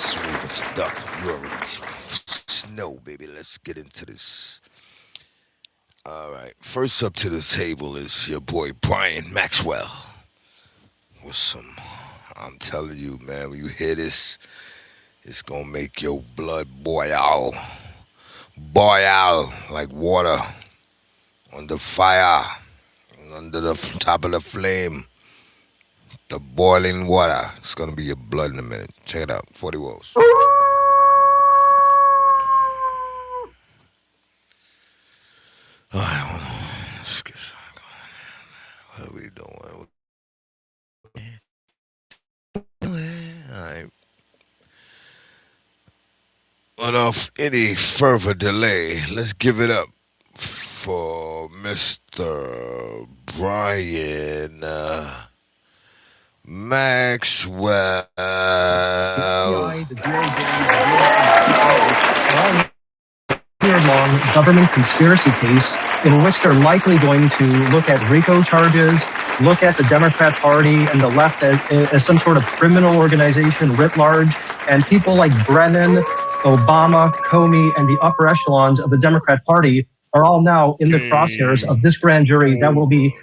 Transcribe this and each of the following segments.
smooth and seductive. You already know, baby. Let's get into this. All right. First up to the table is your boy Brian Maxwell with some. I'm telling you, man, when you hear this, it's gonna make your blood boil like water under fire, under the top of the flame. The boiling water. It's gonna be your blood in a minute. Check it out. 40 wolves. All right, hold on. Let's get something going. What are we doing? All right. Without any further delay, let's give it up for Mr. Brian Maxwell. The DOJ, the year-long government conspiracy case in which they're likely going to look at RICO charges, look at the Democrat Party and the left as some sort of criminal organization writ large, and people like Brennan, Obama, Comey, and the upper echelons of the Democrat Party are all now in the crosshairs of this grand jury that will be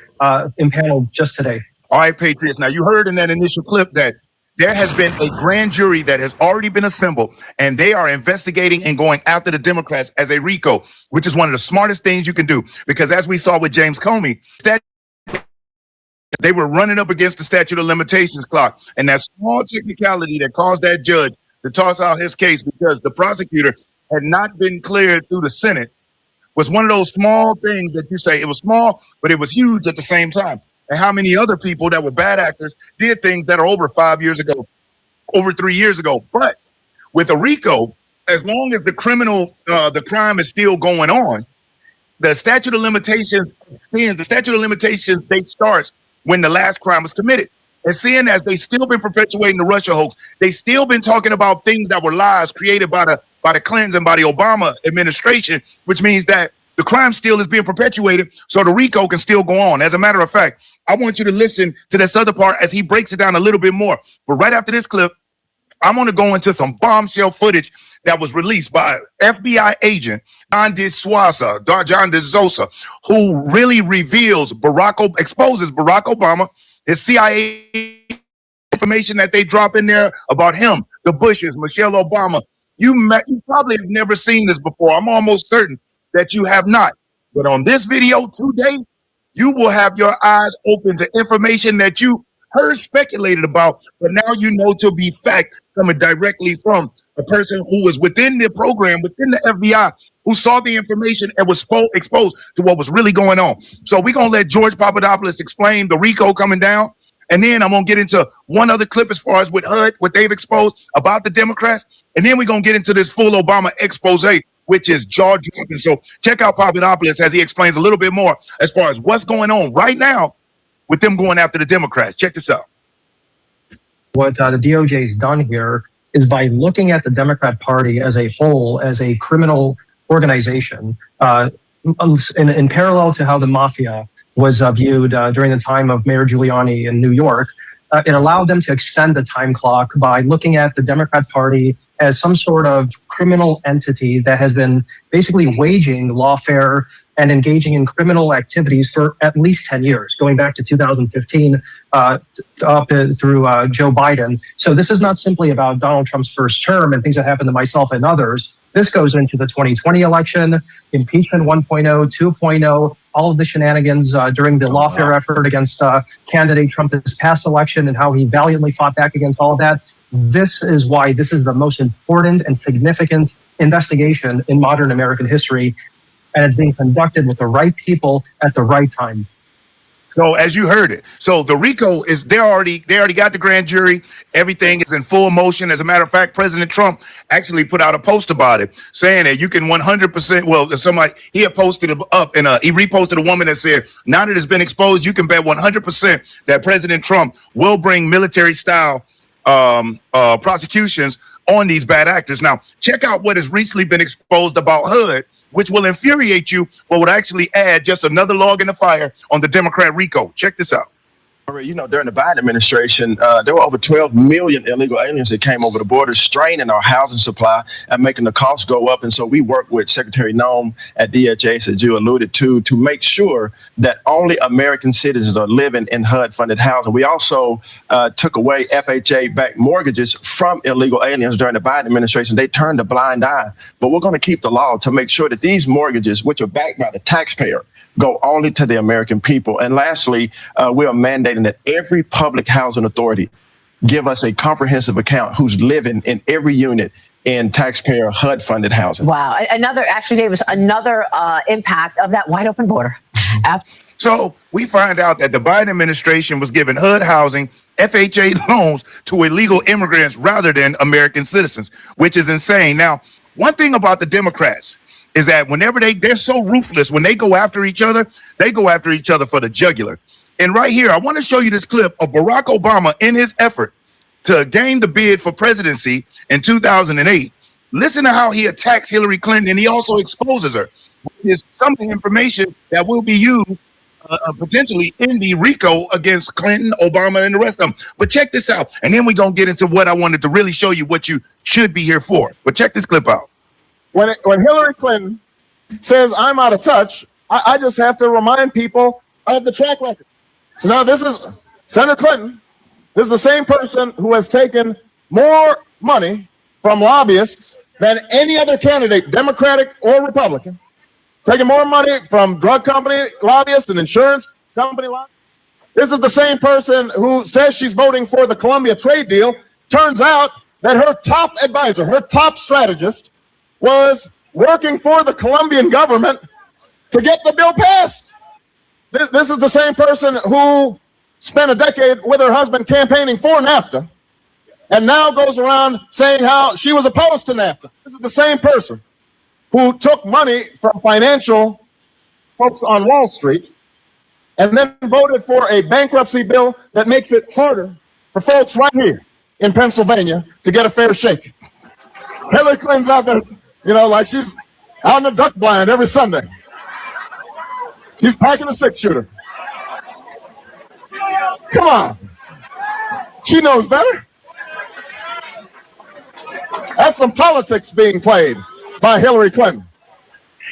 impaneled just today. All right, Patriots. Now, you heard in that initial clip that there has been a grand jury that has already been assembled, and they are investigating and going after the Democrats as a RICO, which is one of the smartest things you can do. Because as we saw with James Comey, they were running up against the statute of limitations clock. And that small technicality that caused that judge to toss out his case because the prosecutor had not been cleared through the Senate was one of those small things that you say it was small, but it was huge at the same time. And how many other people that were bad actors did things that are over 5 years ago, over 3 years ago. But with a RICO, as long as the crime is still going on, the statute of limitations extends. The statute of limitations date starts when the last crime was committed. And seeing as they still been perpetuating the Russia hoax, they still been talking about things that were lies created by the Clintons and by the Obama administration, which means that the crime still is being perpetuated, so the RICO can still go on. As a matter of fact, I want you to listen to this other part as he breaks it down a little bit more. But right after this clip, I'm going to go into some bombshell footage that was released by FBI agent John DeZosa, who really exposes Barack Obama, his CIA information that they drop in there about him, the Bushes, Michelle Obama. You probably have never seen this before. I'm almost certain that you have not. But on this video today, you will have your eyes open to information that you heard speculated about, but now you know to be fact coming directly from a person who was within the program, within the FBI, who saw the information and was exposed to what was really going on. So we're going to let George Papadopoulos explain the RICO coming down. And then I'm going to get into one other clip as far as with HUD, what they've exposed about the Democrats. And then we're going to get into this full Obama expose, which is jaw-dropping. So check out Papadopoulos as he explains a little bit more as far as what's going on right now with them going after the Democrats. Check this out. What the DOJ's done here is by looking at the Democrat Party as a whole, as a criminal organization, in parallel to how the mafia was viewed during the time of Mayor Giuliani in New York, it allowed them to extend the time clock by looking at the Democrat Party as some sort of criminal entity that has been basically waging lawfare and engaging in criminal activities for at least 10 years, going back to 2015 up through Joe Biden. So this is not simply about Donald Trump's first term and things that happened to myself and others. This goes into the 2020 election, impeachment 1.0, 2.0, all of the shenanigans during the lawfare effort against candidate Trump this past election and how he valiantly fought back against all of that. This is why this is the most important and significant investigation in modern American history, and it's being conducted with the right people at the right time. So as you heard it, so the RICO is they already got the grand jury. Everything is in full motion. As a matter of fact, President Trump actually put out a post about it, saying that you can 100%. Well, somebody he had posted it up and he reposted a woman that said, now that it's been exposed, you can bet 100% that President Trump will bring military style prosecutions on these bad actors. Now, check out what has recently been exposed about HUD, which will infuriate you, but would actually add just another log in the fire on the Democrat RICO. Check this out. During the Biden administration, there were over 12 million illegal aliens that came over the border, straining our housing supply and making the costs go up. And so we work with Secretary Noem at DHS, as you alluded to make sure that only American citizens are living in HUD-funded housing. We also took away FHA-backed mortgages from illegal aliens during the Biden administration. They turned a blind eye. But we're going to keep the law to make sure that these mortgages, which are backed by the taxpayer, go only to the American people. And lastly, we are mandating that every public housing authority give us a comprehensive account who's living in every unit in taxpayer HUD-funded housing. Wow. Davis, another impact of that wide open border. So we find out that the Biden administration was giving HUD housing, FHA loans to illegal immigrants rather than American citizens, which is insane. Now, one thing about the Democrats is that whenever they're so ruthless, when they go after each other, they go after each other for the jugular. And right here, I want to show you this clip of Barack Obama in his effort to gain the bid for presidency in 2008. Listen to how he attacks Hillary Clinton, and he also exposes her. There's some information that will be used potentially in the RICO against Clinton, Obama, and the rest of them. But check this out, and then we're going to get into what I wanted to really show you what you should be here for. But check this clip out. When Hillary Clinton says I'm out of touch, I just have to remind people of the track record. So now this is Senator Clinton. This is the same person who has taken more money from lobbyists than any other candidate, Democratic or Republican, taking more money from drug company lobbyists and insurance company lobbyists. This is the same person who says she's voting for the Colombia trade deal. Turns out that her top advisor, her top strategist, was working for the Colombian government to get the bill passed. This is the same person who spent a decade with her husband campaigning for NAFTA and now goes around saying how she was opposed to NAFTA. This is the same person who took money from financial folks on Wall Street and then voted for a bankruptcy bill that makes it harder for folks right here in Pennsylvania to get a fair shake. Hillary Clinton's out there, like she's out in the duck blind every Sunday. She's packing a six-shooter. Come on. She knows better. That's some politics being played by Hillary Clinton.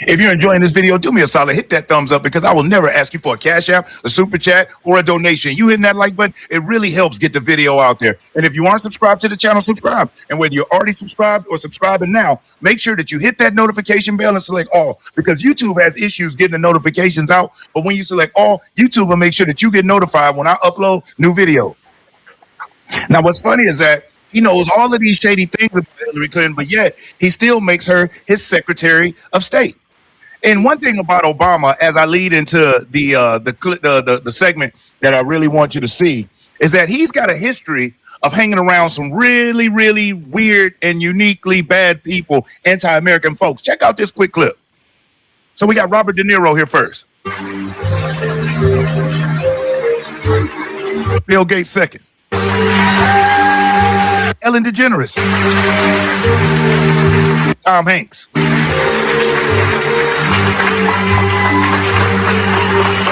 If you're enjoying this video, do me a solid, hit that thumbs up, because I will never ask you for a cash app, a super chat, or a donation. You hitting that like button, it really helps get the video out there. And if you aren't subscribed to the channel, subscribe. And whether you're already subscribed or subscribing now, make sure that you hit that notification bell and select all, because YouTube has issues getting the notifications out. But when you select all, YouTube will make sure that you get notified when I upload new videos. Now, what's funny is that he knows all of these shady things about Hillary Clinton, but yet he still makes her his Secretary of State. And one thing about Obama, as I lead into the segment that I really want you to see, is that he's got a history of hanging around some really, really weird and uniquely bad people, anti-American folks. Check out this quick clip. So we got Robert De Niro here first. Bill Gates second. Ellen DeGeneres. Tom Hanks.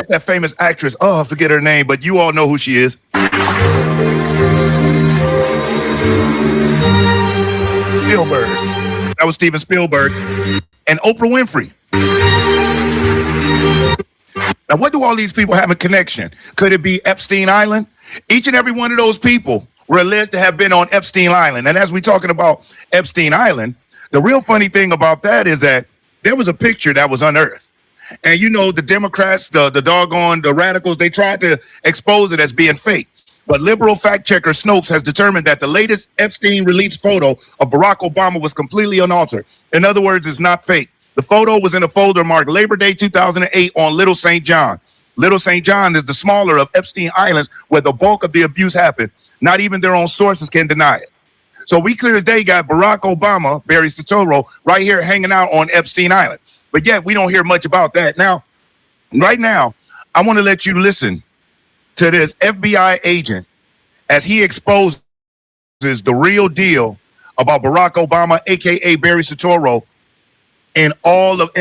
That famous actress, I forget her name, but you all know who she is. Spielberg. That was Steven Spielberg. And Oprah Winfrey. Now, what do all these people have in connection? Could it be Epstein Island? Each and every one of those people were alleged to have been on Epstein Island. And as we're talking about Epstein Island, the real funny thing about that is that there was a picture that was unearthed. And the Democrats, the radicals, they tried to expose it as being fake. But liberal fact checker Snopes has determined that the latest Epstein released photo of Barack Obama was completely unaltered. In other words, it's not fake. The photo was in a folder marked Labor Day 2008 on Little St. John. Little St. John is the smaller of Epstein Islands where the bulk of the abuse happened. Not even their own sources can deny it. So we clear as day got Barack Obama, Barry Soetoro, right here hanging out on Epstein Island. But yet we don't hear much about that. Now, right now, I want to let you listen to this FBI agent as he exposes the real deal about Barack Obama, aka Barry Soetoro, and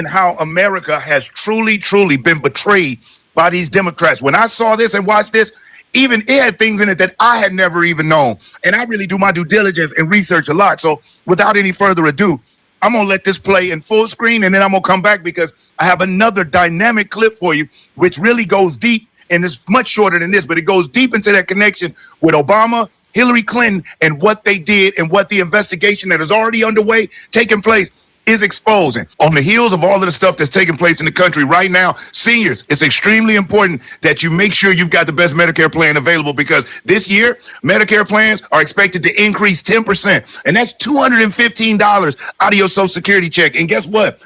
how America has truly, truly been betrayed by these Democrats. When I saw this and watched this, Even it had things in it that I had never even known. And I really do my due diligence and research a lot. So without any further ado, I'm going to let this play in full screen, and then I'm going to come back because I have another dynamic clip for you, which really goes deep, and it's much shorter than this, but it goes deep into that connection with Obama, Hillary Clinton, and what they did and what the investigation that is already underway, taking place, is exposing. On the heels of all of the stuff that's taking place in the country right now, seniors, it's extremely important that you make sure you've got the best Medicare plan available, because this year, Medicare plans are expected to increase 10%. And that's $215 out of your Social Security check. And guess what?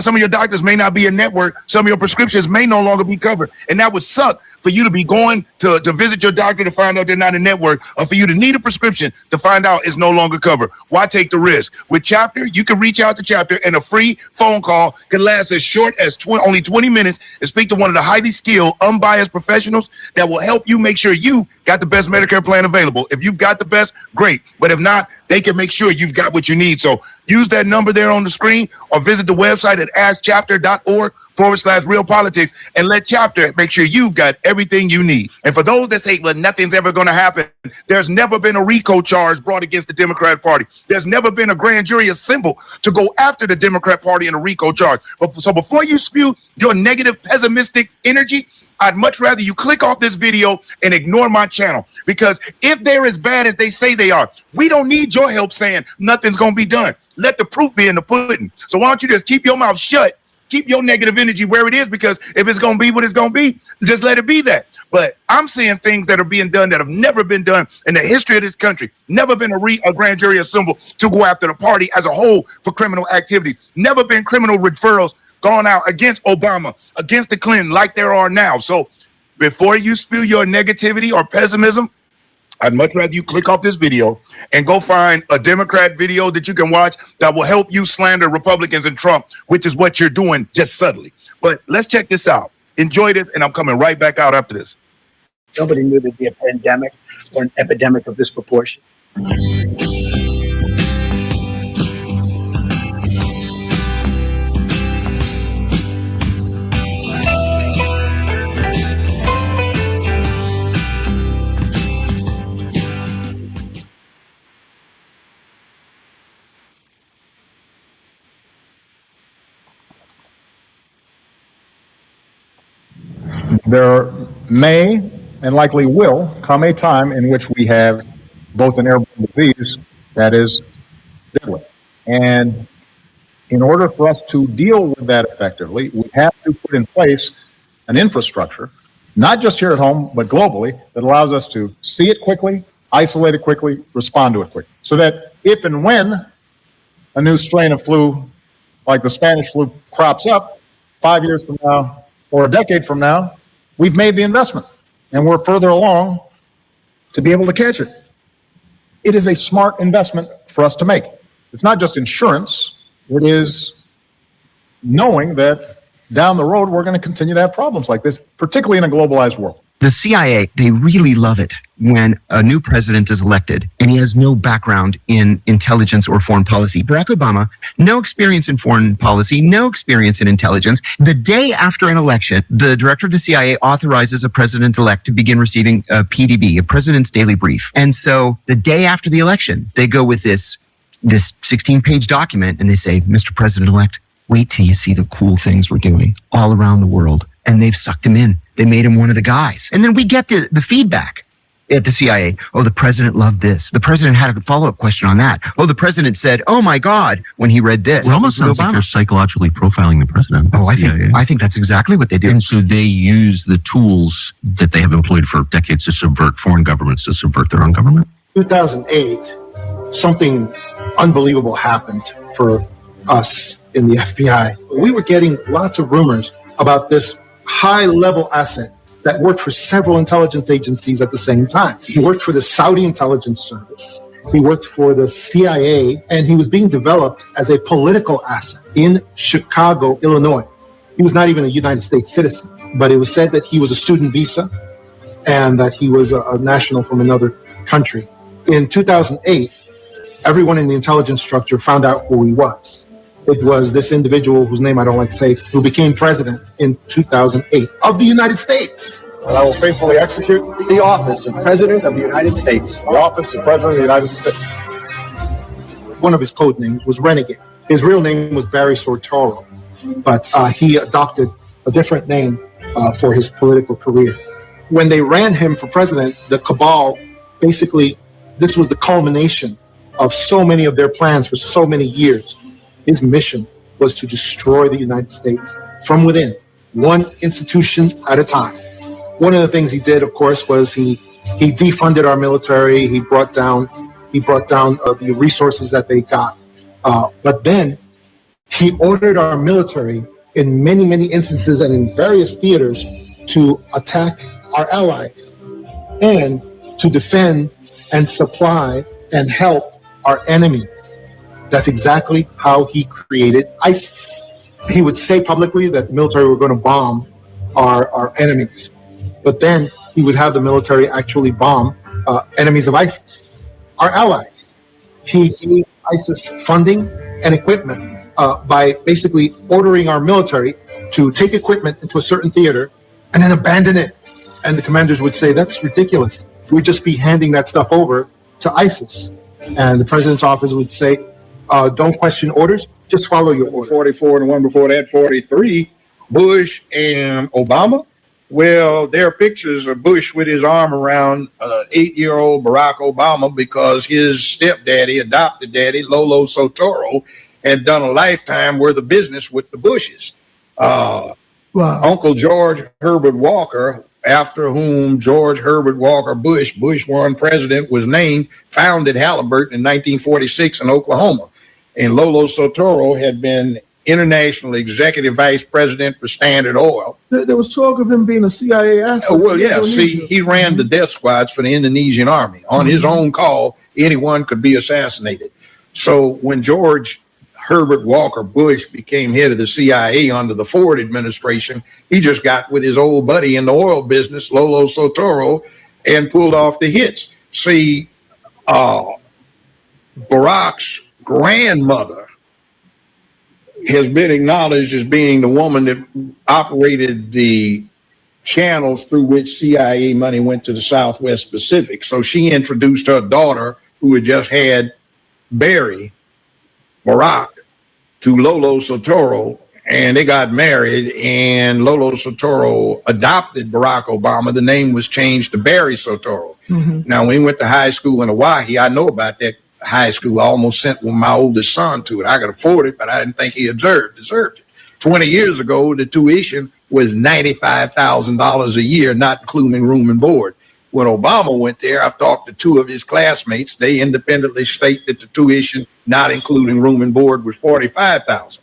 Some of your doctors may not be in network. Some of your prescriptions may no longer be covered. And that would suck for you to be going to visit your doctor to find out they're not in network, or for you to need a prescription to find out it's no longer covered. Why take the risk? With Chapter, you can reach out to Chapter, and a free phone call can last as short as only 20 minutes and speak to one of the highly skilled, unbiased professionals that will help you make sure you got the best Medicare plan available. If you've got the best, great. But if not, they can make sure you've got what you need. So use that number there on the screen, or visit the website at askchapter.org/realpolitics and let Chapter make sure you've got everything you need. And for those that say, well, nothing's ever going to happen, there's never been a RICO charge brought against the Democrat Party. There's never been a grand jury assembled to go after the Democrat Party in a RICO charge. So before you spew your negative, pessimistic energy, I'd much rather you click off this video and ignore my channel, because if they're as bad as they say they are, we don't need your help saying nothing's going to be done. Let the proof be in the pudding. So why don't you just keep your mouth shut, keep your negative energy where it is, because if it's going to be what it's going to be, just let it be that. But I'm seeing things that are being done that have never been done in the history of this country. Never been a grand jury assembled to go after the party as a whole for criminal activities. Never been criminal referrals gone out against Obama, against the Clinton, like there are now. So before you spew your negativity or pessimism, I'd much rather you click off this video and go find a Democrat video that you can watch that will help you slander Republicans and Trump, which is what you're doing just subtly. But let's check this out. Enjoy this, and I'm coming right back out after this. Nobody knew there'd be a pandemic or an epidemic of this proportion. There may and likely will come a time in which we have both an airborne disease that is deadly. And in order for us to deal with that effectively, we have to put in place an infrastructure, not just here at home, but globally, that allows us to see it quickly, isolate it quickly, respond to it quickly. So that if and when a new strain of flu, like the Spanish flu, crops up 5 years from now or a decade from now, we've made the investment and we're further along to be able to catch it. It is a smart investment for us to make. It's not just insurance, it is knowing that down the road we're going to continue to have problems like this, particularly in a globalized world. The CIA, they really love it when a new president is elected and he has no background in intelligence or foreign policy. Barack Obama, no experience in foreign policy, no experience in intelligence. The day after an election, the director of the CIA authorizes a president-elect to begin receiving a PDB, a President's Daily Brief. And so the day after the election, they go with this 16-page document and they say, Mr. President-elect, wait till you see the cool things we're doing all around the world. And they've sucked him in. They made him one of the guys. And then we get the feedback at the CIA. Oh, the president loved this. The president had a follow-up question on that. Oh, the president said, oh my God, when he read this. It almost sounds like you're psychologically profiling the president. Oh, I think that's exactly what they do. And so they use the tools that they have employed for decades to subvert foreign governments, to subvert their own government. 2008, something unbelievable happened for us in the FBI. We were getting lots of rumors about this high-level asset that worked for several intelligence agencies at the same time. He worked for the Saudi intelligence service. He worked for the CIA, and he was being developed as a political asset in Chicago, Illinois. He was not even a United States citizen, but it was said that he was a student visa and that he was a national from another country. In 2008, everyone in the intelligence structure found out who he was. It was this individual whose name I don't like to say, who became president in 2008 of the United States. that I will faithfully execute the office of President of the United States. the office of President of the United States. One of his code names was Renegade. His real name was Barry Sortoro, but he adopted a different name for his political career. When they ran him for president, the cabal, basically, this was the culmination of so many of their plans for so many years. His mission was to destroy the United States from within, one institution at a time. One of the things he did, of course, was he defunded our military. He brought down the resources that they got. But then he ordered our military in many, many instances and in various theaters to attack our allies and to defend and supply and help our enemies. That's exactly how he created ISIS. He would say publicly that the military were going to bomb our enemies, but then he would have the military actually bomb enemies of ISIS, our allies. He gave ISIS funding and equipment by basically ordering our military to take equipment into a certain theater and then abandon it. And the commanders would say, that's ridiculous. We'd just be handing that stuff over to ISIS. And the president's office would say, don't question orders, just follow your orders. 44 and the one before that, 43, Bush and Obama. Well, there are pictures of Bush with his arm around 8-year-old Barack Obama because his stepdaddy, adopted daddy, Lolo Sotoro, had done a lifetime worth of business with the Bushes. Wow. Uncle George Herbert Walker, after whom George Herbert Walker Bush, Bush 1 president, was named, founded Halliburton in 1946 in Oklahoma. And Lolo Sotoro had been international executive vice president for Standard Oil. There was talk of him being a CIA asset. Well, yeah, see, he ran the death squads for the Indonesian army. On his own call, anyone could be assassinated. So when George Herbert Walker Bush became head of the CIA under the Ford administration, he just got with his old buddy in the oil business, Lolo Sotoro, and pulled off the hits. See, Barack's grandmother has been acknowledged as being the woman that operated the channels through which CIA money went to the Southwest Pacific. So she introduced her daughter, who had just had Barry, Barack, to Lolo Sotoro, and they got married, and Lolo Sotoro adopted Barack Obama. The name was changed to Barry Sotoro. Now, when he went to high school in Hawaii, I know about that high school. I almost sent my oldest son to it. I could afford it, but I didn't think he deserved it. 20 years ago, the tuition was $95,000 a year, not including room and board. When Obama went there, I've talked to two of his classmates. They independently state that the tuition, not including room and board, was $45,000.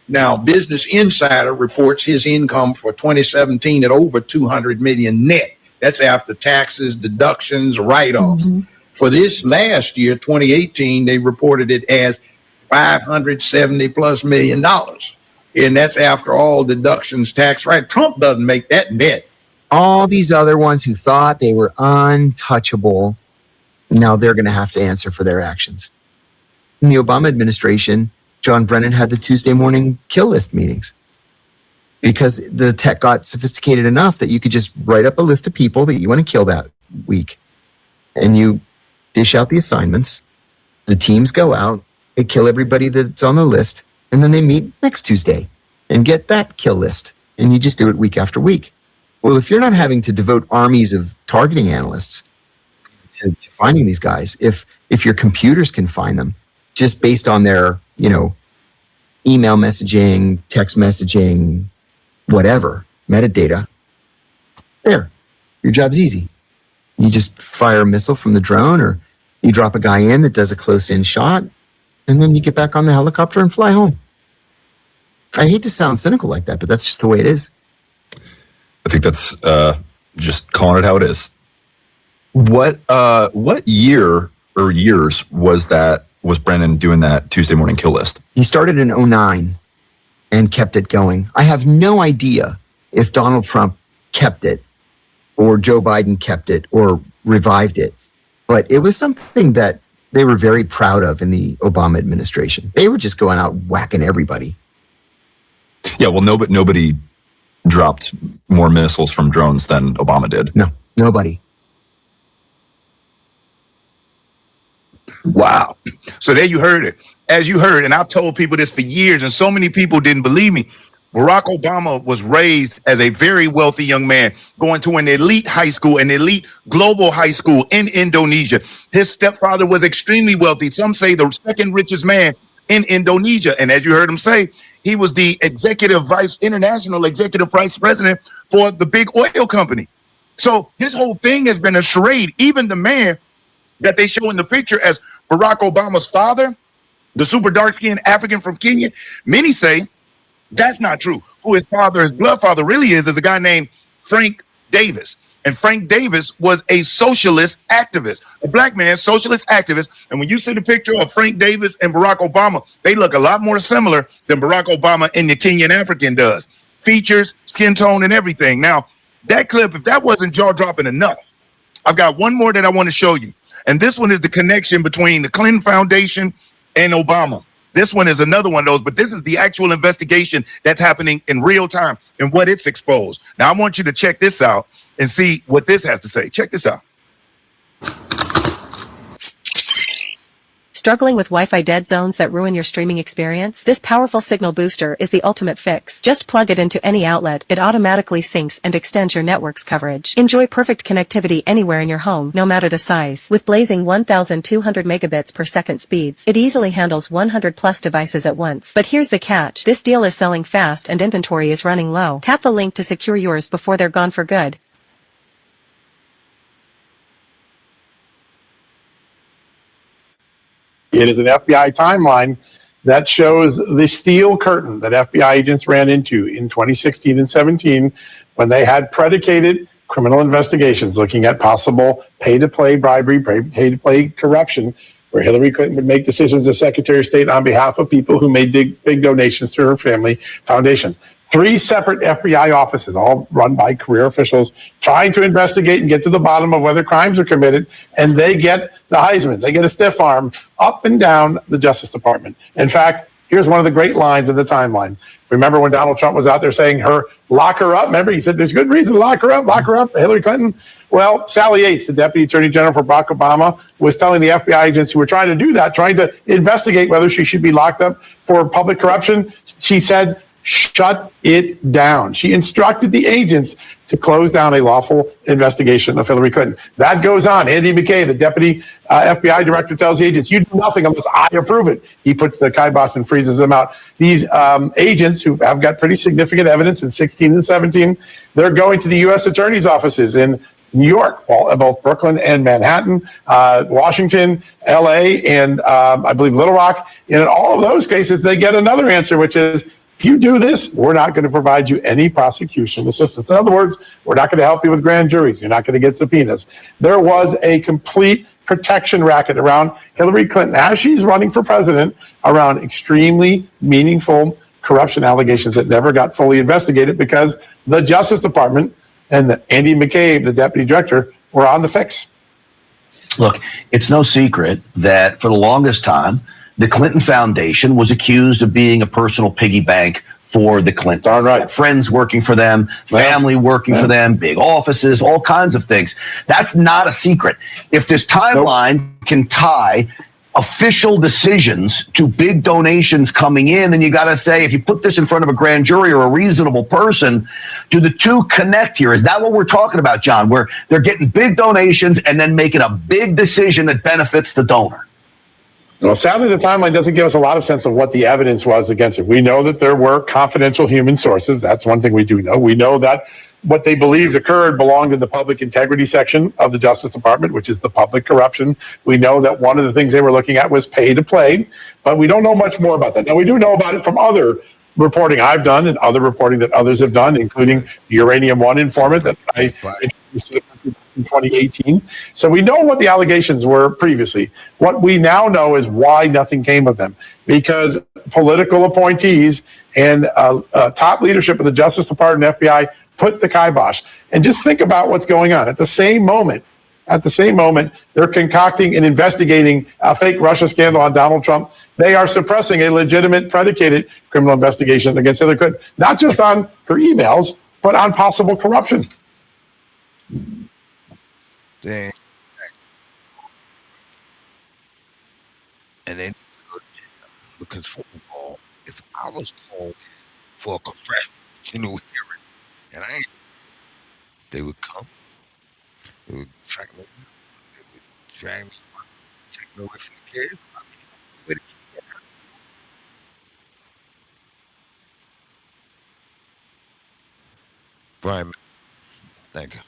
Now, Business Insider reports his income for 2017 at over $200 million net. That's after taxes, deductions, write-offs. For this last year, 2018, they reported it as $570+ million. And that's after all deductions, tax, right? Trump doesn't make that net. All these other ones who thought they were untouchable, now they're going to have to answer for their actions. In the Obama administration, John Brennan had the Tuesday morning kill list meetings because the tech got sophisticated enough that you could just write up a list of people that you want to kill that week. And you dish out the assignments. The teams go out, they kill everybody that's on the list, and then they meet next Tuesday and get that kill list. And you just do it week after week. Well, if you're not having to devote armies of targeting analysts to finding these guys, if your computers can find them just based on their, email messaging, text messaging, whatever, metadata, there, your job's easy. You just fire a missile from the drone, or you drop a guy in that does a close-in shot, and then you get back on the helicopter and fly home. I hate to sound cynical like that, but that's just the way it is. I think that's just calling it how it is. What year or years was Brennan doing that Tuesday morning kill list? He started in 2009 and kept it going. I have no idea if Donald Trump kept it or Joe Biden kept it or revived it, but it was something that they were very proud of in the Obama administration. They were just going out whacking everybody. Yeah, well, nobody dropped more missiles from drones than Obama did. No, nobody. Wow. So there you heard it. As you heard, and I've told people this for years, and so many people didn't believe me. Barack Obama was raised as a very wealthy young man, going to an elite high school, an elite global high school in Indonesia. His stepfather was extremely wealthy. Some say the second richest man in Indonesia. And as you heard him say, he was the international executive vice president for the big oil company. So his whole thing has been a charade. Even the man that they show in the picture as Barack Obama's father, the super dark-skinned African from Kenya, many say that's not true. Who his father, his blood father really is a guy named Frank Davis. And Frank Davis was a socialist activist, a black man, socialist activist. And when you see the picture of Frank Davis and Barack Obama, they look a lot more similar than Barack Obama and the Kenyan African does. Features, skin tone, and everything. Now, that clip, if that wasn't jaw-dropping enough, I've got one more that I want to show you. And this one is the connection between the Clinton Foundation and Obama. This one is another one of those, but this is the actual investigation that's happening in real time and what it's exposed. Now, I want you to check this out and see what this has to say. Check this out. Struggling with Wi-Fi dead zones that ruin your streaming experience? This powerful signal booster is the ultimate fix. Just plug it into any outlet. It automatically syncs and extends your network's coverage. Enjoy perfect connectivity anywhere in your home, no matter the size. With blazing 1,200 megabits per second speeds, it easily handles 100 plus devices at once. But here's the catch. This deal is selling fast and inventory is running low. Tap the link to secure yours before they're gone for good. It is an FBI timeline that shows the steel curtain that FBI agents ran into in 2016 and 17 when they had predicated criminal investigations looking at possible pay-to-play bribery, pay-to-play corruption, where Hillary Clinton would make decisions as Secretary of State on behalf of people who made big donations to her family foundation. 3 separate FBI offices, all run by career officials, trying to investigate and get to the bottom of whether crimes are committed, and they get the Heisman. They get a stiff arm up and down the Justice Department. In fact, here's one of the great lines in the timeline. Remember when Donald Trump was out there saying, lock her up? Remember, he said, there's good reason to lock her up, Hillary Clinton. Well, Sally Yates, the Deputy Attorney General for Barack Obama, was telling the FBI agents who were trying to do that, trying to investigate whether she should be locked up for public corruption. She said, shut it down. She instructed the agents to close down a lawful investigation of Hillary Clinton. That goes on. Andy McKay, the deputy FBI director, tells the agents, you do nothing unless I approve it. He puts the kibosh and freezes them out. These agents who have got pretty significant evidence in 16 and 17, they're going to the U.S. attorney's offices in New York, both Brooklyn and Manhattan, Washington, L.A., and I believe Little Rock. And in all of those cases, they get another answer, which is, if you do this, we're not going to provide you any prosecution assistance. In other words, we're not going to help you with grand juries. You're not going to get subpoenas. There was a complete protection racket around Hillary Clinton as she's running for president around extremely meaningful corruption allegations that never got fully investigated because the Justice Department and Andy McCabe, the deputy director, were on the fix. Look, it's no secret that for the longest time, the Clinton Foundation was accused of being a personal piggy bank for the Clintons. All right. Friends working for them, family working for them, big offices, all kinds of things. That's not a secret. If this timeline can tie official decisions to big donations coming in, then you got to say, if you put this in front of a grand jury or a reasonable person, do the two connect here? Is that what we're talking about, John, where they're getting big donations and then making a big decision that benefits the donor? Well, sadly, the timeline doesn't give us a lot of sense of what the evidence was against it. We know that there were confidential human sources. That's one thing we do know. We know that what they believed occurred belonged in the public integrity section of the Justice Department, which is the public corruption. We know that one of the things they were looking at was pay to play, but we don't know much more about that. Now, we do know about it from other reporting I've done and other reporting that others have done, including the Uranium One informant that I introduced to the country in 2018. So we know what the allegations were previously. What we now know is why nothing came of them, because political appointees and top leadership of the Justice Department and FBI put the kibosh. And just think about what's going on. At the same moment, they're concocting and investigating a fake Russia scandal on Donald Trump. They are suppressing a legitimate predicated criminal investigation against Hillary Clinton, not just on her emails, but on possible corruption. Dang. And then go to jail. Because first of all, if I was called for a congressional hearing and I ain't, they would come, they would track me, they would drag me, take me away from the kids. With a kid. Brian, thank you.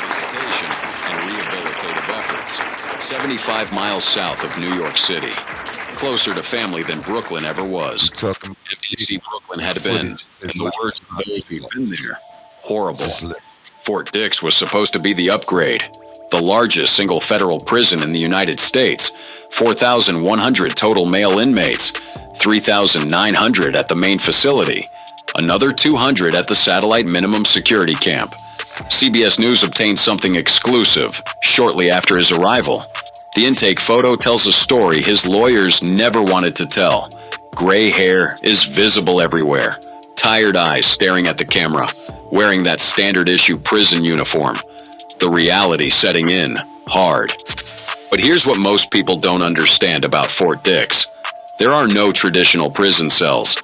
Visitation and rehabilitative efforts. 75 miles south of New York City. Closer to family than Brooklyn ever was. MDC Brooklyn had been, in the words of those who've been there, horrible. Fort Dix was supposed to be the upgrade. The largest single federal prison in the United States. 4,100 total male inmates. 3,900 at the main facility. Another 200 at the satellite minimum security camp. CBS News obtained something exclusive shortly after his arrival. The intake photo tells a story his lawyers never wanted to tell. Gray hair is visible everywhere. Tired eyes staring at the camera, wearing that standard issue prison uniform. The reality setting in hard. But here's what most people don't understand about Fort Dix. There are no traditional prison cells.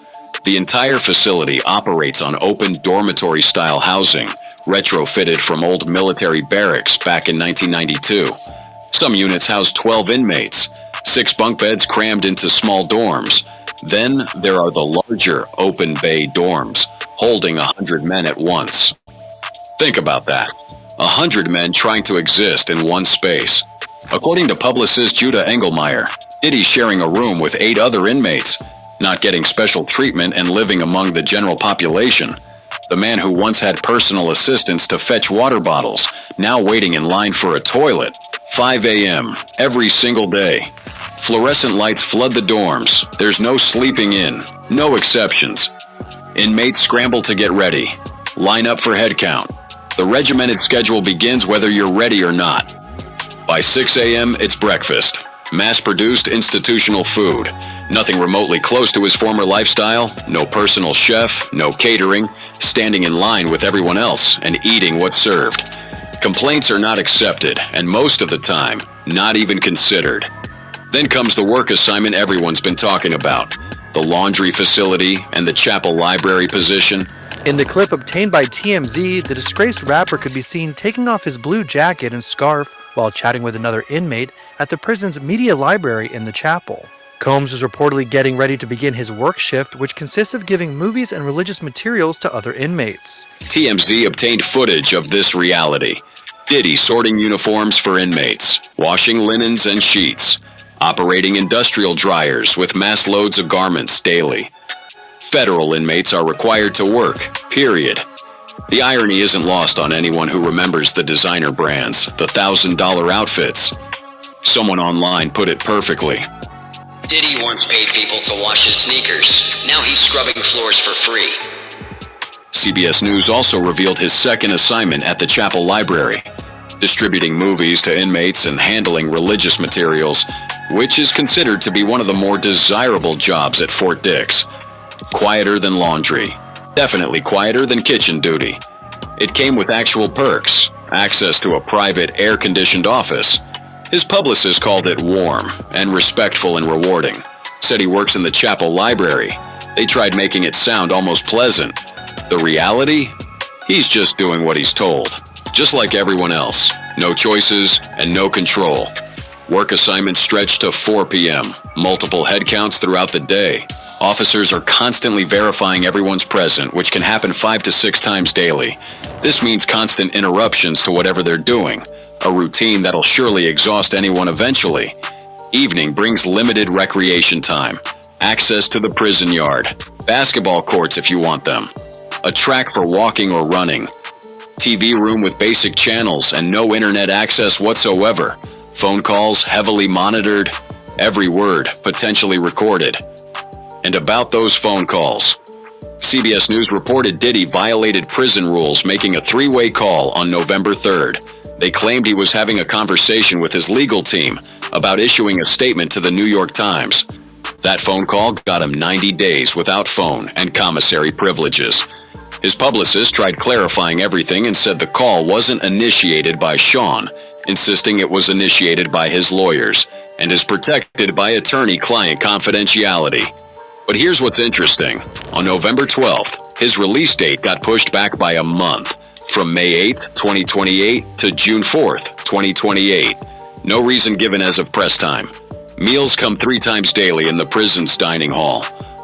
The entire facility operates on open dormitory-style housing, retrofitted from old military barracks back in 1992. Some units house 12 inmates, 6 bunk beds crammed into small dorms. Then there are the larger open bay dorms, holding 100 men at once. Think about that. 100 men trying to exist in one space. According to publicist Judah Engelmeyer, Diddy's sharing a room with 8 other inmates, not getting special treatment and living among the general population. The man who once had personal assistants to fetch water bottles, now waiting in line for a toilet. 5 a.m. every single day. Fluorescent lights flood the dorms. There's no sleeping in, no exceptions. Inmates scramble to get ready. Line up for head count. The regimented schedule begins whether you're ready or not. By 6 a.m., it's breakfast. Mass-produced institutional food. Nothing remotely close to his former lifestyle. No personal chef, no catering. Standing in line with everyone else and eating what's served. Complaints are not accepted, and most of the time, not even considered. Then comes the work assignment everyone's been talking about. The laundry facility and the chapel library position. In the clip obtained by TMZ, the disgraced rapper could be seen taking off his blue jacket and scarf while chatting with another inmate at the prison's media library in the chapel. Combs was reportedly getting ready to begin his work shift, which consists of giving movies and religious materials to other inmates. TMZ obtained footage of this reality. Diddy sorting uniforms for inmates, washing linens and sheets, operating industrial dryers with mass loads of garments daily. Federal inmates are required to work, period. The irony isn't lost on anyone who remembers the designer brands, the $1,000 outfits. Someone online put it perfectly. Diddy once paid people to wash his sneakers. Now he's scrubbing floors for free. CBS News also revealed his second assignment at the chapel library, distributing movies to inmates and handling religious materials, which is considered to be one of the more desirable jobs at Fort Dix. Quieter than laundry. Definitely quieter than kitchen duty. It came with actual perks, access to a private air-conditioned office. His publicist called it warm and respectful and rewarding. Said he works in the chapel library. They tried making it sound almost pleasant. The reality? He's just doing what he's told. Just like everyone else. No choices and no control. Work assignments stretch to 4 p.m. Multiple head counts throughout the day. Officers are constantly verifying everyone's present, which can happen 5 to 6 times daily. This means constant interruptions to whatever they're doing. A routine that'll surely exhaust anyone eventually. Evening brings limited recreation time. Access to the prison yard. Basketball courts if you want them. A track for walking or running. TV room with basic channels and no internet access whatsoever. Phone calls heavily monitored. Every word potentially recorded. And about those phone calls. CBS News reported Diddy violated prison rules making a 3-way call on November 3rd. They claimed he was having a conversation with his legal team about issuing a statement to the New York Times. That phone call got him 90 days without phone and commissary privileges. His publicist tried clarifying everything and said the call wasn't initiated by Sean, insisting it was initiated by his lawyers and is protected by attorney-client confidentiality. But here's what's interesting. On November 12th, his release date got pushed back by a month, from May 8th, 2028 to June 4th, 2028. No reason given as of press time. Meals come 3 times daily in the prison's dining hall.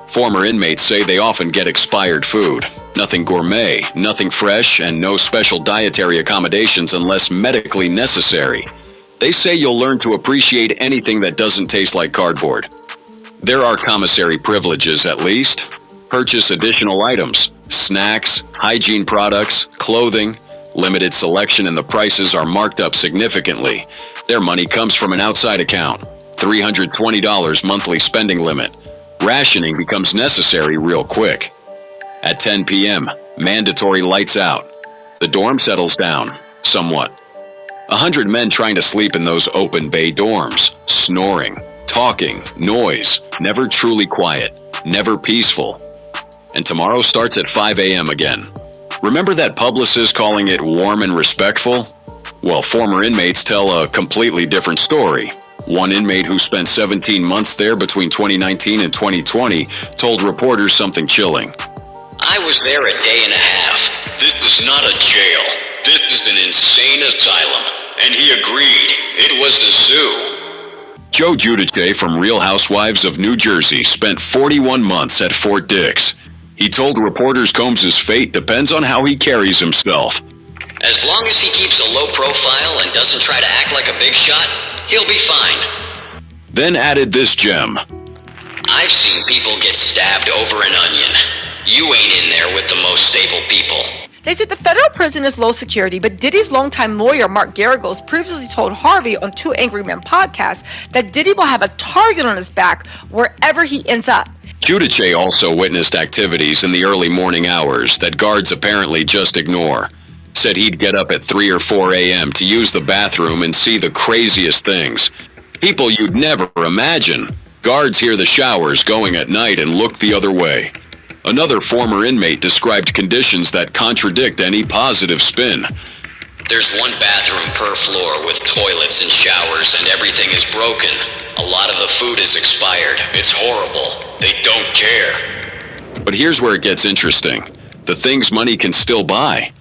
Former inmates say they often get expired food. Nothing gourmet, nothing fresh, and no special dietary accommodations unless medically necessary. They say you'll learn to appreciate anything that doesn't taste like cardboard. There are commissary privileges at least. Purchase additional items, snacks, hygiene products, clothing. Limited selection and the prices are marked up significantly. Their money comes from an outside account. $320 monthly spending limit. Rationing becomes necessary real quick. At 10 p.m., mandatory lights out. The dorm settles down, somewhat. 100 men trying to sleep in those open bay dorms, snoring, talking, noise, never truly quiet, never peaceful. And tomorrow starts at 5 a.m. again. Remember that publicist calling it warm and respectful? Well, former inmates tell a completely different story. One inmate who spent 17 months there between 2019 and 2020 told reporters something chilling. I was there a day and a half. This is not a jail. This is an insane asylum. And he agreed. It was a zoo. Joe Giudice from Real Housewives of New Jersey spent 41 months at Fort Dix. He told reporters Combs' fate depends on how he carries himself. As long as he keeps a low profile and doesn't try to act like a big shot, he'll be fine. Then added this gem. I've seen people get stabbed over an onion. You ain't in there with the most stable people. They said the federal prison is low security, but Diddy's longtime lawyer, Mark Garagos, previously told Harvey on Two Angry Men podcast that Diddy will have a target on his back wherever he ends up. Giudice also witnessed activities in the early morning hours that guards apparently just ignore. Said he'd get up at 3 or 4 a.m. to use the bathroom and see the craziest things. People you'd never imagine. Guards hear the showers going at night and look the other way. Another former inmate described conditions that contradict any positive spin. There's one bathroom per floor with toilets and showers, and everything is broken. A lot of the food is expired. It's horrible. They don't care. But here's where it gets interesting. The things money can still buy.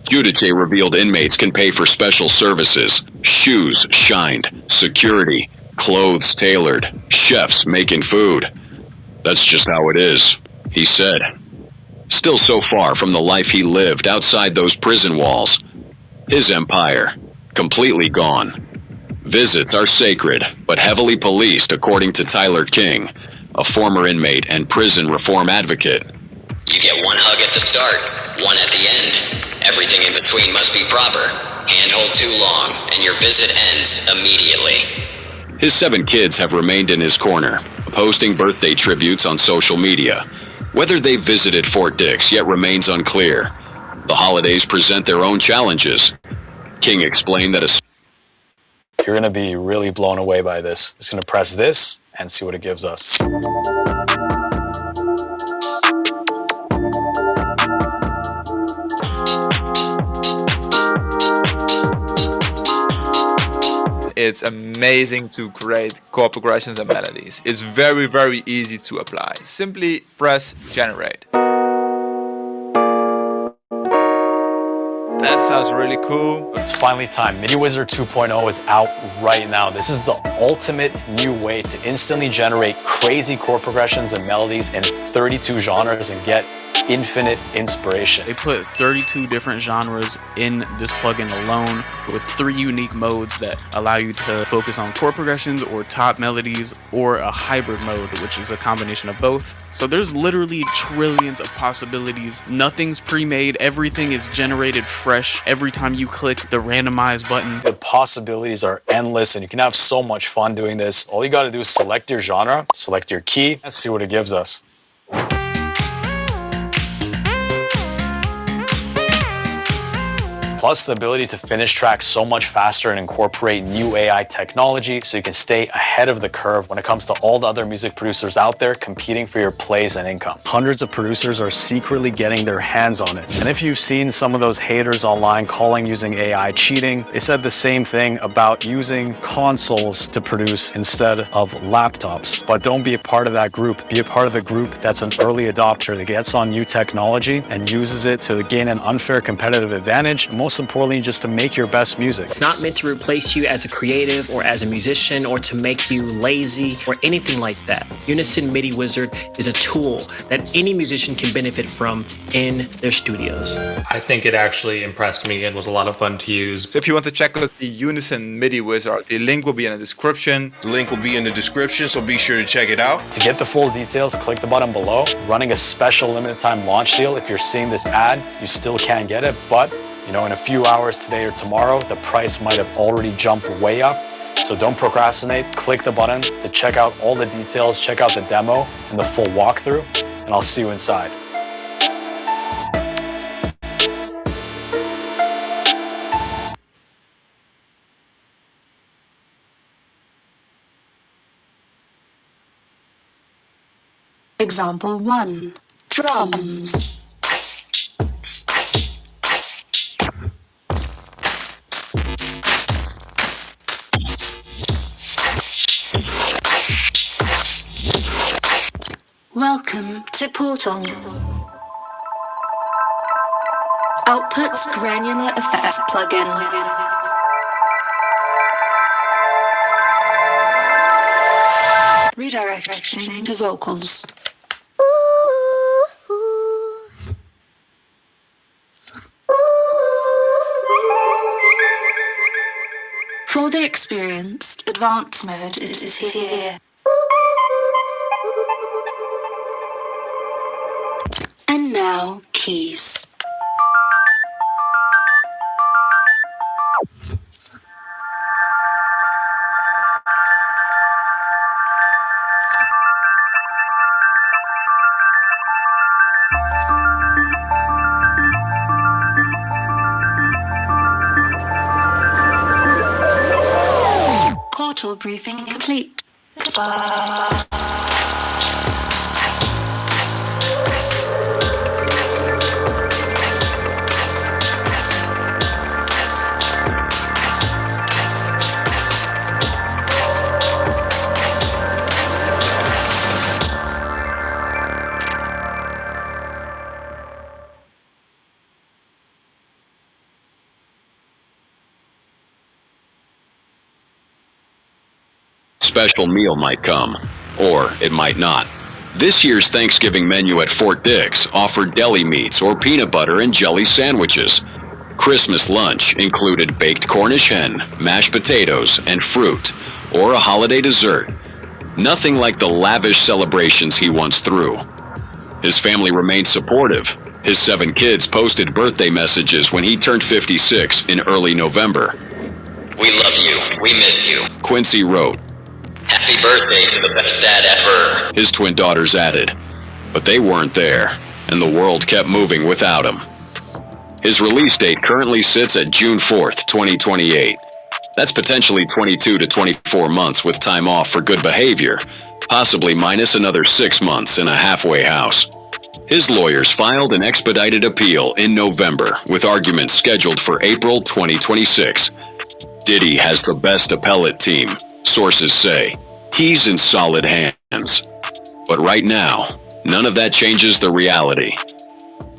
Giudice revealed inmates can pay for special services, shoes shined, security, clothes tailored, chefs making food. That's just how it is, he said. Still so far from the life he lived outside those prison walls. His empire, completely gone. Visits are sacred, but heavily policed, according to Tyler King, a former inmate and prison reform advocate. You get one hug at the start, one at the end. Everything in between must be proper. Handhold too long, and your visit ends immediately. His 7 kids have remained in his corner, posting birthday tributes on social media. Whether they visited Fort Dix yet remains unclear. The holidays present their own challenges. King explained that you're going to be really blown away by this. Just going to press this and see what it gives us. It's amazing to create chord progressions and melodies. It's very, very easy to apply. Simply press generate. That sounds really cool. It's finally time. MIDI Wizard 2.0 is out right now. This is the ultimate new way to instantly generate crazy chord progressions and melodies in 32 genres and get infinite inspiration. They put 32 different genres in this plugin alone with 3 unique modes that allow you to focus on chord progressions or top melodies or a hybrid mode, which is a combination of both. So there's literally trillions of possibilities. Nothing's pre-made. Everything is generated fresh every time you click the randomize button. The possibilities are endless and you can have so much fun doing this. All you got to do is select your genre, select your key, and see what it gives us. plus the ability to finish tracks so much faster and incorporate new AI technology so you can stay ahead of the curve when it comes to all the other music producers out there competing for your plays and income. Hundreds of producers are secretly getting their hands on it. And if you've seen some of those haters online calling using AI cheating, they said the same thing about using consoles to produce instead of laptops. But don't be a part of that group. Be a part of the group that's an early adopter that gets on new technology and uses it to gain an unfair competitive advantage, and most importantly, just to make your best music. It's not meant to replace you as a creative or as a musician or to make you lazy or anything like that. Unison MIDI Wizard is a tool that any musician can benefit from in their studios. I think it actually impressed me and was a lot of fun to use. So if you want to check out the Unison MIDI Wizard, the link will be in the description. The link will be in the description, so be sure to check it out. To get the full details, click the button below. Running a special limited time launch deal. If you're seeing this ad, you still can't get it, but in a few hours today or tomorrow, the price might have already jumped way up. So don't procrastinate, click the button to check out all the details, check out the demo and the full walkthrough, and I'll see you inside. Example 1. Drums. Welcome to Portal. Outputs Granular Effects plugin. Redirection to vocals. For the experienced, advanced mode is here. And now, keys. Portal briefing complete. Goodbye. Special meal might come, or it might not. This year's Thanksgiving menu at Fort Dix offered deli meats or peanut butter and jelly sandwiches. Christmas lunch included baked Cornish hen, mashed potatoes, and fruit, or a holiday dessert. Nothing like the lavish celebrations he once threw. His family remained supportive. His 7 kids posted birthday messages when he turned 56 in early November. We love you. We miss you. Quincy wrote, Happy birthday to the best dad ever. His twin daughters added, but they weren't there, and the world kept moving without him. His release date currently sits at June 4th, 2028. That's potentially 22 to 24 months with time off for good behavior, possibly minus another 6 months in a halfway house. His lawyers filed an expedited appeal in November with arguments scheduled for April 2026. Diddy has the best appellate team, sources say. He's in solid hands. But right now, none of that changes the reality.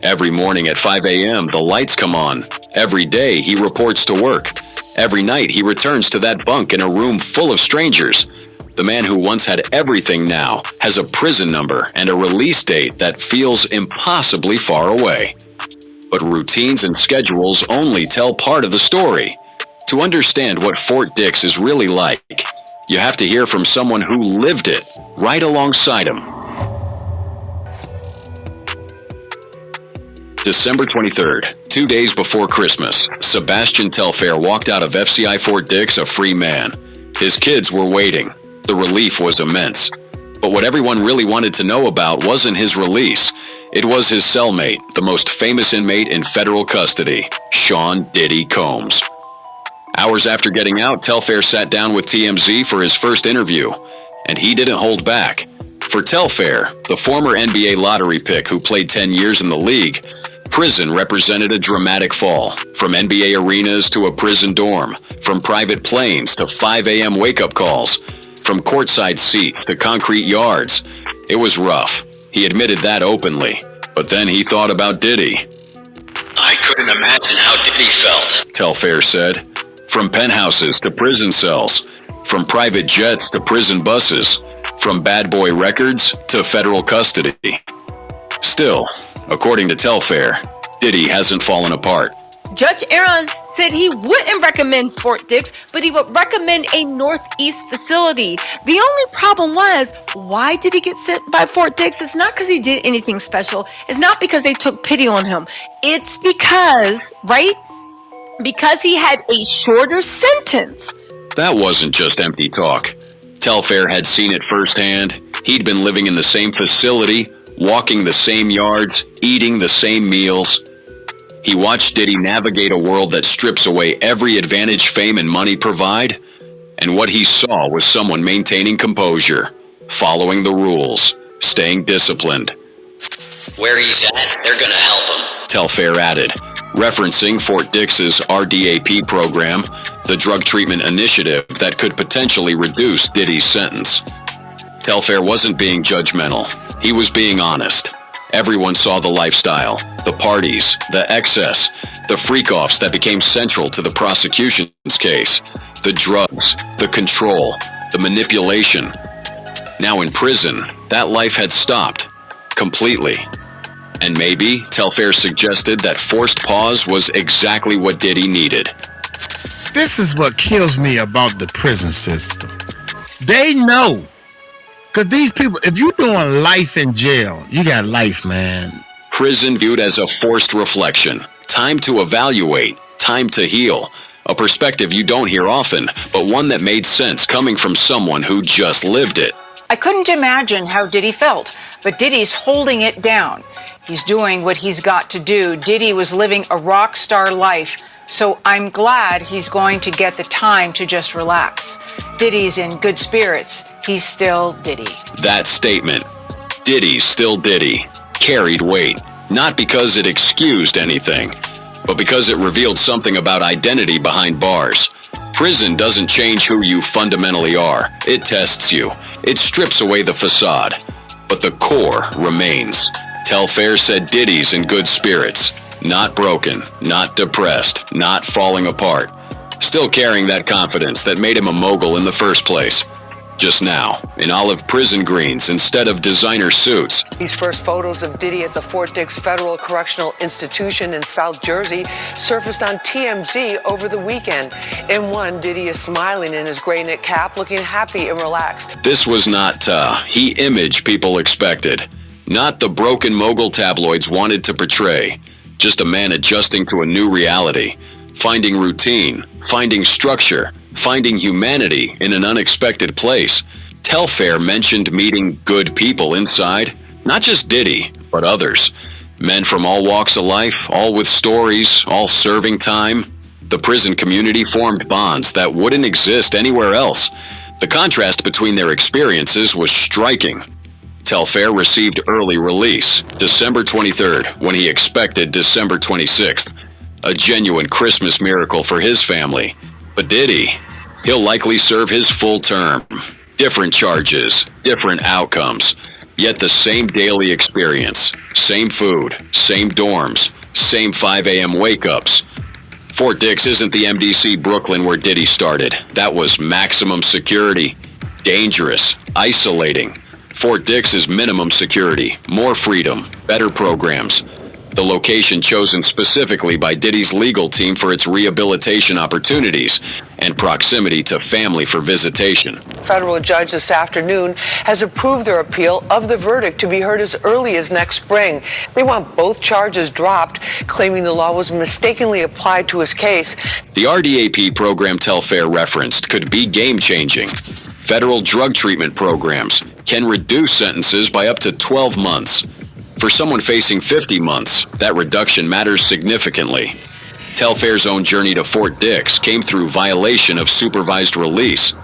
Every morning at 5 a.m., the lights come on. Every day, he reports to work. Every night, he returns to that bunk in a room full of strangers. The man who once had everything now has a prison number and a release date that feels impossibly far away. But routines and schedules only tell part of the story. To understand what Fort Dix is really like, you have to hear from someone who lived it right alongside him. December 23rd, 2 days before Christmas, Sebastian Telfair walked out of FCI Fort Dix a free man. His kids were waiting. The relief was immense. But what everyone really wanted to know about wasn't his release. It was his cellmate, the most famous inmate in federal custody, Sean Diddy Combs. Hours after getting out, Telfair sat down with TMZ for his first interview, and he didn't hold back. For Telfair, the former NBA lottery pick who played 10 years in the league, prison represented a dramatic fall. From NBA arenas to a prison dorm, from private planes to 5 a.m. wake-up calls, from courtside seats to concrete yards. It was rough. He admitted that openly. But then he thought about Diddy. I couldn't imagine how Diddy felt, Telfair said. From penthouses to prison cells, from private jets to prison buses, from bad boy records to federal custody. Still, according to Telfair, Diddy hasn't fallen apart. Judge Aaron said he wouldn't recommend Fort Dix, but he would recommend a Northeast facility. The only problem was, why did he get sent by Fort Dix? It's not because he did anything special. It's not because they took pity on him. It's because, right? Because he had a shorter sentence. That wasn't just empty talk. Telfair had seen it firsthand. He'd been living in the same facility, walking the same yards, eating the same meals. He watched Diddy navigate a world that strips away every advantage fame and money provide, and what he saw was someone maintaining composure, following the rules, staying disciplined. Where he's at, they're gonna help him, Telfair added, referencing Fort Dix's RDAP program, the drug treatment initiative that could potentially reduce Diddy's sentence. Telfair wasn't being judgmental. He was being honest. Everyone saw the lifestyle, the parties, the excess, the freak-offs that became central to the prosecution's case, the drugs, the control, the manipulation. Now in prison, that life had stopped, completely. And maybe, Telfair suggested that forced pause was exactly what Diddy needed. This is what kills me about the prison system. They know. Because these people, if you're doing life in jail, you got life, man. Prison viewed as a forced reflection. Time to evaluate. Time to heal. A perspective you don't hear often, but one that made sense coming from someone who just lived it. I couldn't imagine how Diddy felt, but Diddy's holding it down. He's doing what he's got to do. Diddy was living a rock star life, so I'm glad he's going to get the time to just relax. Diddy's in good spirits. He's still Diddy. That statement, Diddy's still Diddy, carried weight, not because it excused anything, but because it revealed something about identity behind bars. Prison doesn't change who you fundamentally are. It tests you. It strips away the facade. But the core remains. Telfair said Diddy's in good spirits. Not broken, not depressed, not falling apart. Still carrying that confidence that made him a mogul in the first place. Just now, in olive prison greens instead of designer suits. These first photos of Diddy at the Fort Dix Federal Correctional Institution in South Jersey surfaced on TMZ over the weekend. In one, Diddy is smiling in his gray knit cap, looking happy and relaxed. This was not he image people expected. Not the broken mogul tabloids wanted to portray. Just a man adjusting to a new reality. Finding routine, finding structure, finding humanity in an unexpected place. Telfair mentioned meeting good people inside, not just Diddy, but others. Men from all walks of life, all with stories, all serving time. The prison community formed bonds that wouldn't exist anywhere else. The contrast between their experiences was striking. Telfair received early release, December 23rd, when he expected December 26th. A genuine Christmas miracle for his family. But Diddy, he'll likely serve his full term. Different charges, different outcomes, yet the same daily experience. Same food, same dorms, same 5 a.m. wake-ups. Fort Dix isn't the MDC Brooklyn where Diddy started. That was maximum security. Dangerous, isolating. Fort Dix is minimum security, more freedom, better programs. The location chosen specifically by Diddy's legal team for its rehabilitation opportunities and proximity to family for visitation. Federal judge this afternoon has approved their appeal of the verdict to be heard as early as next spring. They want both charges dropped, claiming the law was mistakenly applied to his case. The RDAP program Telfair referenced could be game-changing. Federal drug treatment programs can reduce sentences by up to 12 months. For someone facing 50 months, that reduction matters significantly. Telfair's own journey to Fort Dix came through violation of supervised release.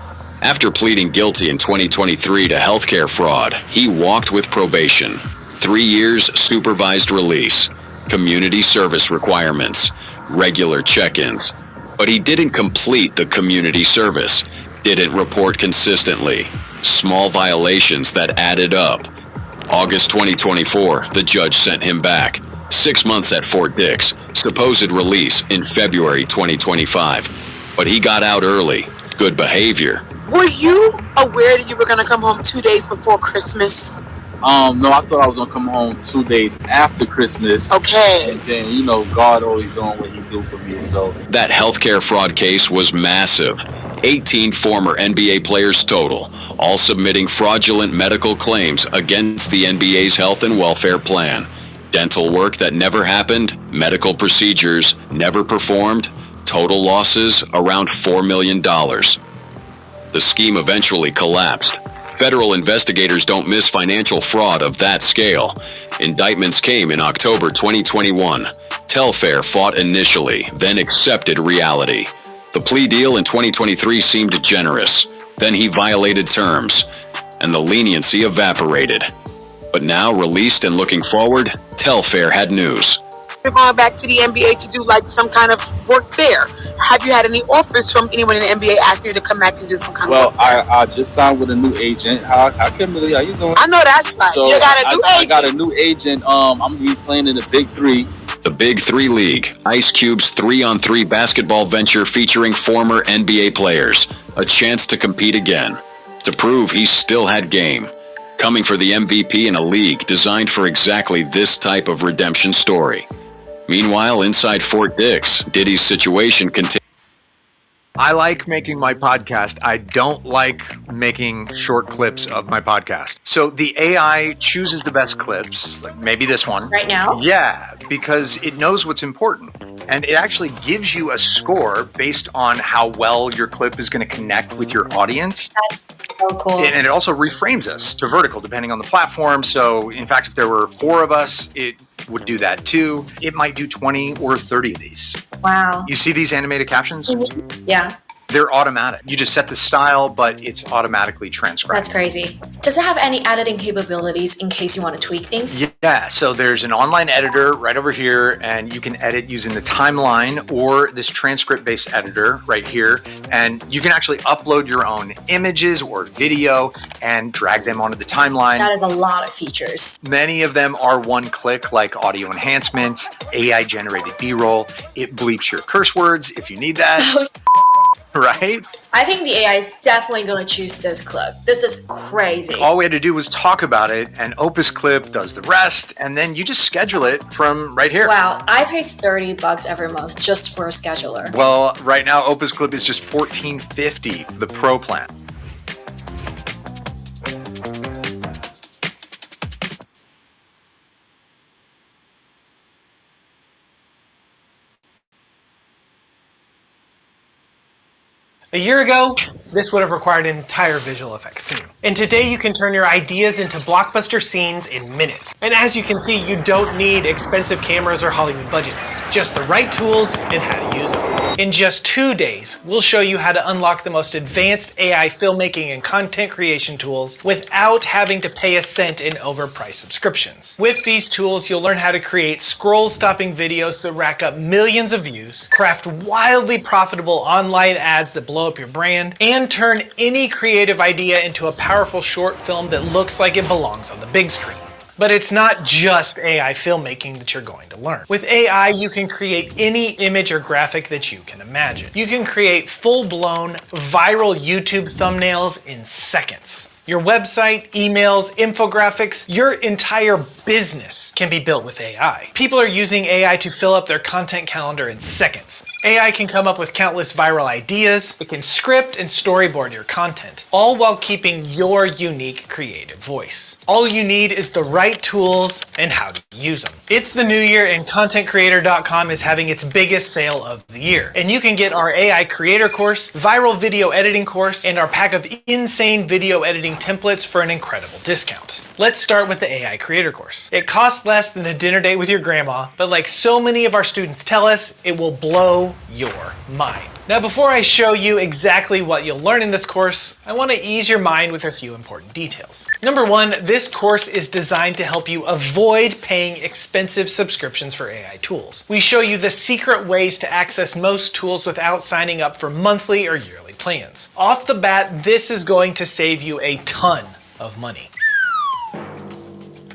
After pleading guilty in 2023 to healthcare fraud, he walked with probation, 3 years supervised release, community service requirements, regular check-ins. But he didn't complete the community service, didn't report consistently. Small violations that added up. August 2024, the judge sent him back. 6 months at Fort Dix, supposed release in February 2025. But he got out early. Good behavior. Were you aware that you were going to come home 2 days before Christmas? No, I thought I was going to come home 2 days after Christmas. Okay. And then, you know, God always doing what he do for me, so. That healthcare fraud case was massive. 18 former NBA players total, all submitting fraudulent medical claims against the NBA's health and welfare plan. Dental work that never happened, medical procedures never performed, total losses around $4 million. The scheme eventually collapsed. Federal investigators don't miss financial fraud of that scale. Indictments came in October 2021. Telfair fought initially, then accepted reality. The plea deal in 2023 seemed generous. Then he violated terms, and the leniency evaporated. But now, released and looking forward, Telfair had news. You're going back to the NBA to do like some kind of work there. Have you had any offers from anyone in the NBA asking you to come back and do some kind of work? Well, I just signed with a new agent. How Kimberly, how you doing? I know that's right. So you got a new agent. I got a new agent. I'm going to be playing in the Big Three. The Big Three League, Ice Cube's 3-on-3 basketball venture featuring former NBA players. A chance to compete again. To prove he still had game. Coming for the MVP in a league designed for exactly this type of redemption story. Meanwhile, inside Fort Dix, Diddy's situation continues. I like making my podcast. I don't like making short clips of my podcast. So the AI chooses the best clips, like maybe this one. Right now? Yeah, because it knows what's important. And it actually gives you a score based on how well your clip is going to connect with your audience. That's so cool. And it also reframes us to vertical depending on the platform. So in fact, if there were 4 of us, it would do that too. It might do 20 or 30 of these. Wow. You see these animated captions? Yeah. They're automatic. You just set the style, but it's automatically transcribed. That's crazy. Does it have any editing capabilities in case you want to tweak things? Yeah, so there's an online editor right over here, and you can edit using the timeline or this transcript-based editor right here. And you can actually upload your own images or video and drag them onto the timeline. That is a lot of features. Many of them are one click, like audio enhancements, AI-generated B-roll. It bleeps your curse words if you need that. Right? I think the AI is definitely going to choose this clip. This is crazy. All we had to do was talk about it, and Opus Clip does the rest, and then you just schedule it from right here. Wow, I pay $30 every month just for a scheduler. Well, right now Opus Clip is just $14.50, the Pro plan. A year ago, this would have required an entire visual effects team. And today you can turn your ideas into blockbuster scenes in minutes. And as you can see, you don't need expensive cameras or Hollywood budgets, just the right tools and how to use them. In just 2 days, we'll show you how to unlock the most advanced AI filmmaking and content creation tools without having to pay a cent in overpriced subscriptions. With these tools, you'll learn how to create scroll-stopping videos that rack up millions of views, craft wildly profitable online ads that blow up your brand, and turn any creative idea into a powerful short film that looks like it belongs on the big screen. But it's not just AI filmmaking that you're going to learn. With AI, you can create any image or graphic that you can imagine. You can create full-blown viral YouTube thumbnails in seconds. Your website, emails, infographics, your entire business can be built with AI. People are using AI to fill up their content calendar in seconds. AI can come up with countless viral ideas. It can script and storyboard your content, all while keeping your unique creative voice. All you need is the right tools and how to use them. It's the new year and ContentCreator.com is having its biggest sale of the year. And you can get our AI Creator course, viral video editing course, and our pack of insane video editing templates for an incredible discount. Let's start with the AI Creator course. It costs less than a dinner date with your grandma, but like so many of our students tell us, it will blow your mind. Now, before I show you exactly what you'll learn in this course, I want to ease your mind with a few important details. Number one, this course is designed to help you avoid paying expensive subscriptions for AI tools. We show you the secret ways to access most tools without signing up for monthly or yearly plans. Off the bat, this is going to save you a ton of money.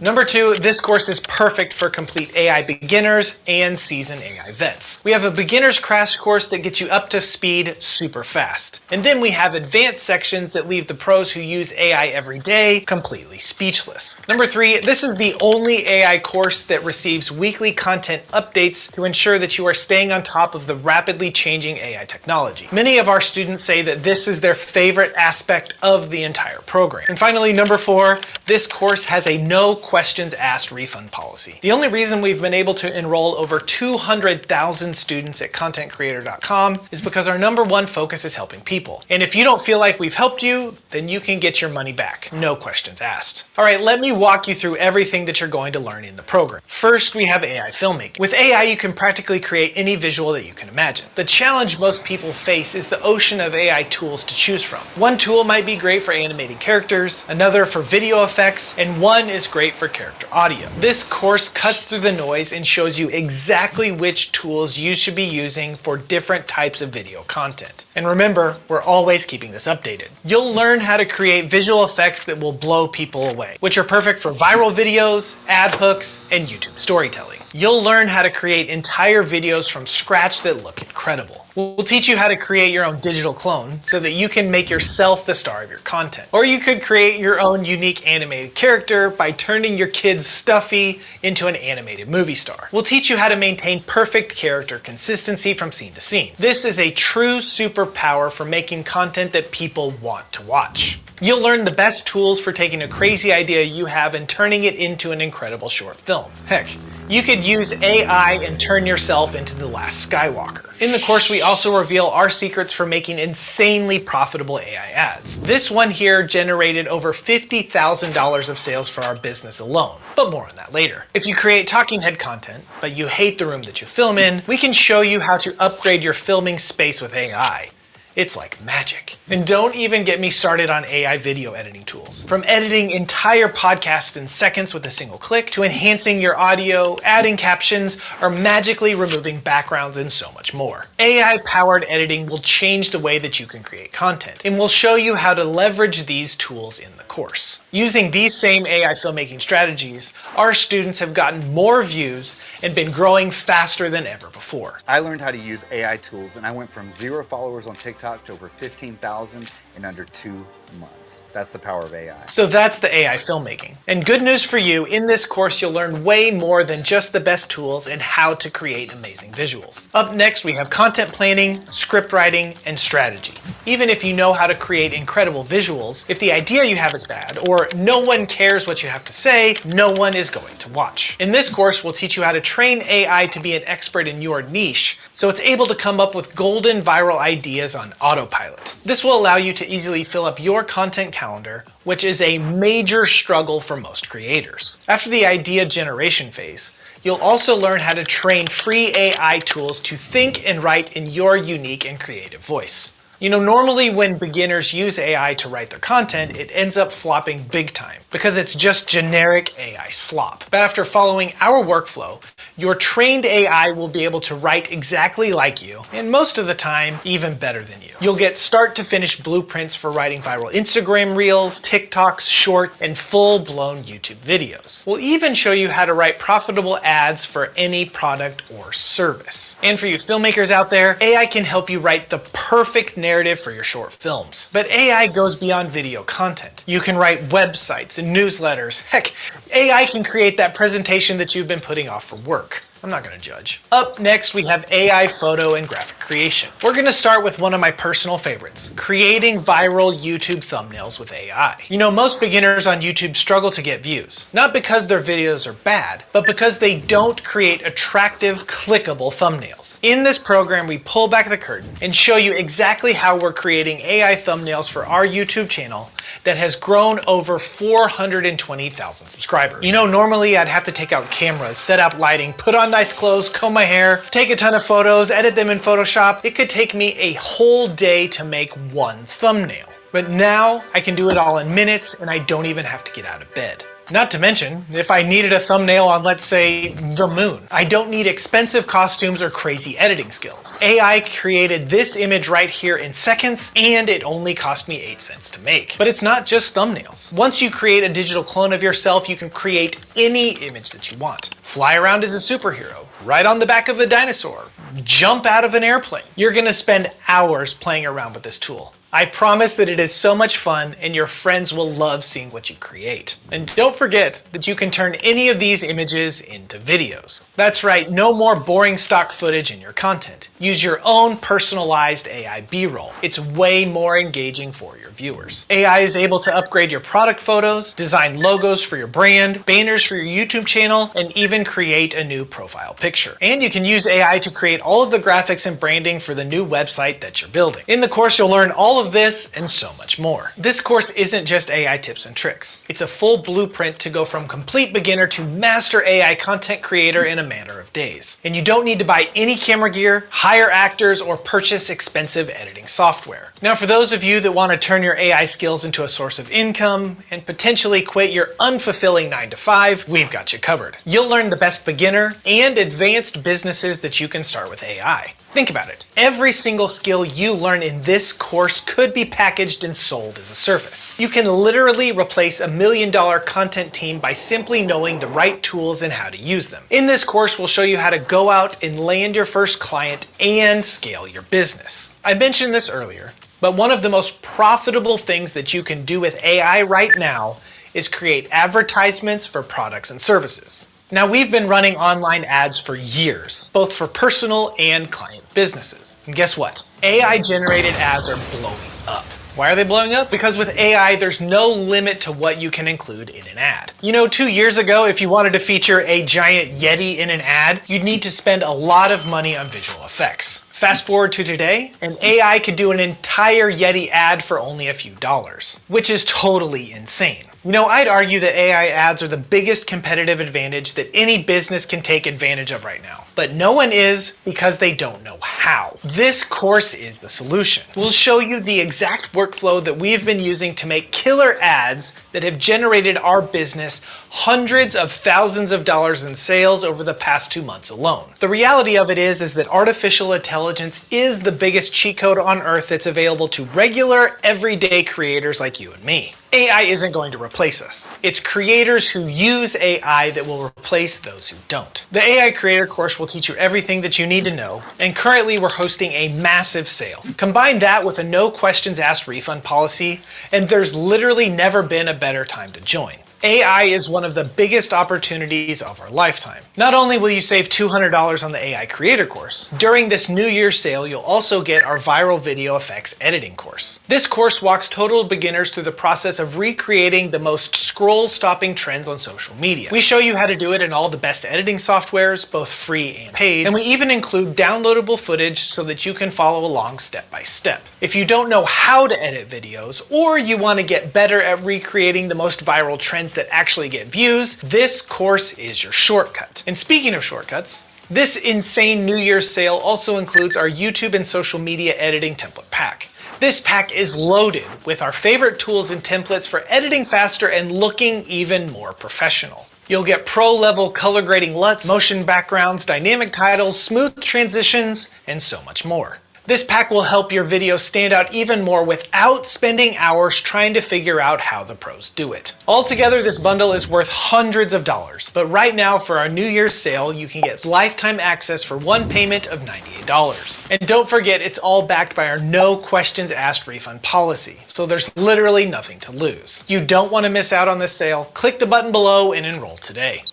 Number two, this course is perfect for complete AI beginners and seasoned AI vets. We have a beginner's crash course that gets you up to speed super fast. And then we have advanced sections that leave the pros who use AI every day completely speechless. Number three, this is the only AI course that receives weekly content updates to ensure that you are staying on top of the rapidly changing AI technology. Many of our students say that this is their favorite aspect of the entire program. And finally, number four, this course has a no questions asked refund policy. The only reason we've been able to enroll over 200,000 students at ContentCreator.com is because our number one focus is helping people. And if you don't feel like we've helped you, then you can get your money back. No questions asked. All right, let me walk you through everything that you're going to learn in the program. First, we have AI filmmaking. With AI, you can practically create any visual that you can imagine. The challenge most people face is the ocean of AI tools to choose from. One tool might be great for animating characters, another for video effects, and one is great for character audio. This course cuts through the noise and shows you exactly which tools you should be using for different types of video content. And remember, we're always keeping this updated. You'll learn how to create visual effects that will blow people away, which are perfect for viral videos, ad hooks, and YouTube storytelling. You'll learn how to create entire videos from scratch that look incredible. We'll teach you how to create your own digital clone so that you can make yourself the star of your content. Or you could create your own unique animated character by turning your kid's Stuffy into an animated movie star. We'll teach you how to maintain perfect character consistency from scene to scene. This is a true superpower for making content that people want to watch. You'll learn the best tools for taking a crazy idea you have and turning it into an incredible short film. Heck, you could use AI and turn yourself into the last Skywalker. In the course, we also reveal our secrets for making insanely profitable AI ads. This one here generated over $50,000 of sales for our business alone, but more on that later. If you create talking head content, but you hate the room that you film in, we can show you how to upgrade your filming space with AI. It's like magic. And don't even get me started on AI video editing tools. From editing entire podcasts in seconds with a single click, to enhancing your audio, adding captions, or magically removing backgrounds and so much more. AI-powered editing will change the way that you can create content, and we'll show you how to leverage these tools in the course. Using these same AI filmmaking strategies, our students have gotten more views and been growing faster than ever before. I learned how to use AI tools and I went from 0 followers on TikTok to over 15,000 in under 2 months. That's the power of AI. So that's the AI filmmaking. And good news for you, in this course you'll learn way more than just the best tools and how to create amazing visuals. Up next we have content planning, script writing, and strategy. Even if you know how to create incredible visuals, if the idea you have is bad, or no one cares what you have to say, no one is going to watch. In this course, we'll teach you how to train AI to be an expert in your niche, so it's able to come up with golden viral ideas on autopilot. This will allow you to easily fill up your content calendar, which is a major struggle for most creators. After the idea generation phase, you'll also learn how to train free AI tools to think and write in your unique and creative voice. You know, normally when beginners use AI to write their content, it ends up flopping big time because it's just generic AI slop. But after following our workflow, your trained AI will be able to write exactly like you, and most of the time, even better than you. You'll get start to finish blueprints for writing viral Instagram reels, TikToks, shorts, and full-blown YouTube videos. We'll even show you how to write profitable ads for any product or service. And for you filmmakers out there, AI can help you write the perfect narrative for your short films. But AI goes beyond video content. You can write websites and newsletters. Heck, AI can create that presentation that you've been putting off for work. I'm not going to judge. Up next, we have AI photo and graphic creation. We're going to start with one of my personal favorites, creating viral YouTube thumbnails with AI. You know, most beginners on YouTube struggle to get views, not because their videos are bad, but because they don't create attractive, clickable thumbnails. In this program, we pull back the curtain and show you exactly how we're creating AI thumbnails for our YouTube channel that has grown over 420,000 subscribers. You know, normally I'd have to take out cameras, set up lighting, put on nice clothes, comb my hair, take a ton of photos, edit them in Photoshop. It could take me a whole day to make one thumbnail. But now I can do it all in minutes and I don't even have to get out of bed. Not to mention, if I needed a thumbnail on, let's say, the moon, I don't need expensive costumes or crazy editing skills. AI created this image right here in seconds, and it only cost me 8 cents to make. But it's not just thumbnails. Once you create a digital clone of yourself, you can create any image that you want. Fly around as a superhero, ride on the back of a dinosaur, jump out of an airplane. You're gonna spend hours playing around with this tool. I promise that it is so much fun and your friends will love seeing what you create. And don't forget that you can turn any of these images into videos. That's right, no more boring stock footage in your content. Use your own personalized AI B-roll. It's way more engaging for your viewers. AI is able to upgrade your product photos, design logos for your brand, banners for your YouTube channel, and even create a new profile picture. And you can use AI to create all of the graphics and branding for the new website that you're building. In the course, you'll learn all of this and so much more. This course isn't just AI tips and tricks. It's a full blueprint to go from complete beginner to master AI content creator in a matter of days. And you don't need to buy any camera gear, hire actors, or purchase expensive editing software. Now, for those of you that want to turn your AI skills into a source of income and potentially quit your unfulfilling 9-to-5, we've got you covered. You'll learn the best beginner and advanced businesses that you can start with AI. Think about it. Every single skill you learn in this course could be packaged and sold as a service. You can literally replace $1 million content team by simply knowing the right tools and how to use them. In this course, we'll show you how to go out and land your first client and scale your business. I mentioned this earlier, but one of the most profitable things that you can do with AI right now is create advertisements for products and services. Now, we've been running online ads for years, both for personal and client businesses. And guess what? AI-generated ads are blowing up. Why are they blowing up? Because with AI, there's no limit to what you can include in an ad. You know, 2 years ago, if you wanted to feature a giant Yeti in an ad, you'd need to spend a lot of money on visual effects. Fast forward to today, and AI could do an entire Yeti ad for only a few dollars, which is totally insane. You know, I'd argue that AI ads are the biggest competitive advantage that any business can take advantage of right now. But no one is because they don't know how. This course is the solution. We'll show you the exact workflow that we've been using to make killer ads that have generated our business hundreds of thousands of dollars in sales over the past 2 months alone. The reality of it is that artificial intelligence is the biggest cheat code on earth that's available to regular, everyday creators like you and me. AI isn't going to replace us. It's creators who use AI that will replace those who don't. The AI Creator course will teach you everything that you need to know, and currently we're hosting a massive sale. Combine that with a no questions asked refund policy, and there's literally never been a better time to join. AI is one of the biggest opportunities of our lifetime. Not only will you save $200 on the AI Creator course, during this New Year's sale, you'll also get our viral video effects editing course. This course walks total beginners through the process of recreating the most scroll-stopping trends on social media. We show you how to do it in all the best editing softwares, both free and paid, and we even include downloadable footage so that you can follow along step by step. If you don't know how to edit videos, or you want to get better at recreating the most viral trends that actually get views, this course is your shortcut. And speaking of shortcuts, this insane New Year's sale also includes our YouTube and social media editing template pack. This pack is loaded with our favorite tools and templates for editing faster and looking even more professional. You'll get pro-level color grading LUTs, motion backgrounds, dynamic titles, smooth transitions, and so much more. This pack will help your video stand out even more without spending hours trying to figure out how the pros do it. Altogether, this bundle is worth hundreds of dollars, but right now for our New Year's sale, you can get lifetime access for one payment of $98. And don't forget, it's all backed by our no questions asked refund policy, so there's literally nothing to lose. You don't want to miss out on this sale. Click the button below and enroll today.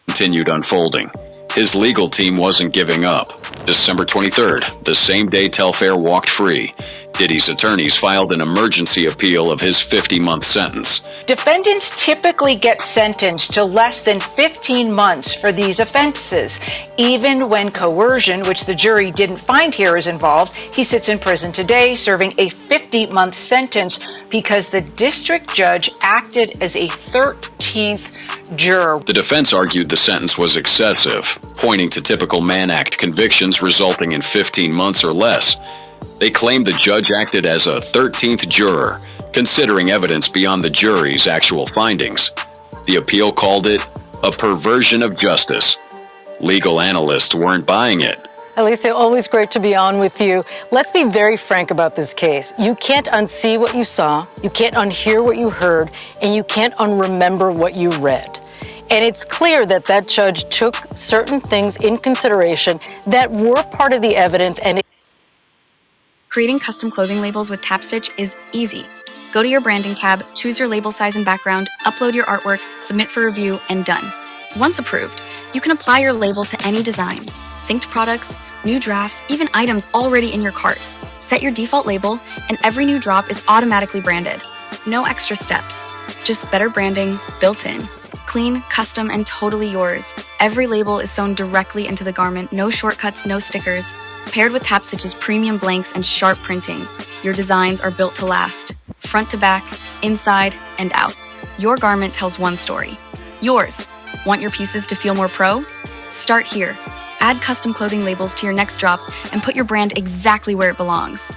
Continued unfolding. His legal team wasn't giving up. December 23rd, the same day Telfair walked free, Diddy's attorneys filed an emergency appeal of his 50-month sentence. Defendants typically get sentenced to less than 15 months for these offenses. Even when coercion, which the jury didn't find here, is involved, he sits in prison today serving a 50-month sentence because the district judge acted as a 13th juror. The defense argued the sentence was excessive, pointing to typical Mann Act convictions resulting in 15 months or less. They claimed the judge acted as a 13th juror, considering evidence beyond the jury's actual findings. The appeal called it a perversion of justice. Legal analysts weren't buying it. Alicia, always great to be on with you. Let's be very frank about this case. You can't unsee what you saw, you can't unhear what you heard, and you can't unremember what you read. And it's clear that that judge took certain things in consideration that were part of the evidence. And creating custom clothing labels with TapStitch is easy. Go to your branding tab, choose your label size and background, upload your artwork, submit for review, and done. Once approved, you can apply your label to any design, synced products, new drafts, even items already in your cart. Set your default label, and every new drop is automatically branded. No extra steps, just better branding built in. Clean, custom, and totally yours. Every label is sewn directly into the garment, no shortcuts, no stickers. Paired with TapStitch's premium blanks and sharp printing, your designs are built to last. Front to back, inside, and out. Your garment tells one story. Yours. Want your pieces to feel more pro? Start here. Add custom clothing labels to your next drop and put your brand exactly where it belongs.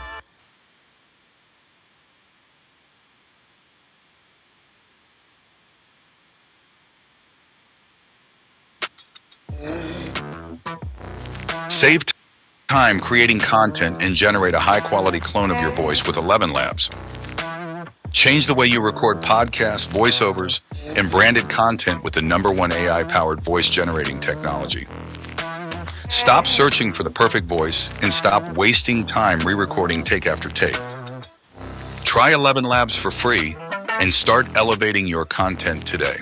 Save time creating content and generate a high-quality clone of your voice with 11 Labs. Change the way you record podcasts, voiceovers, and branded content with the #1 AI-powered voice-generating technology. Stop searching for the perfect voice and stop wasting time re-recording take after take. Try 11 Labs for free and start elevating your content today.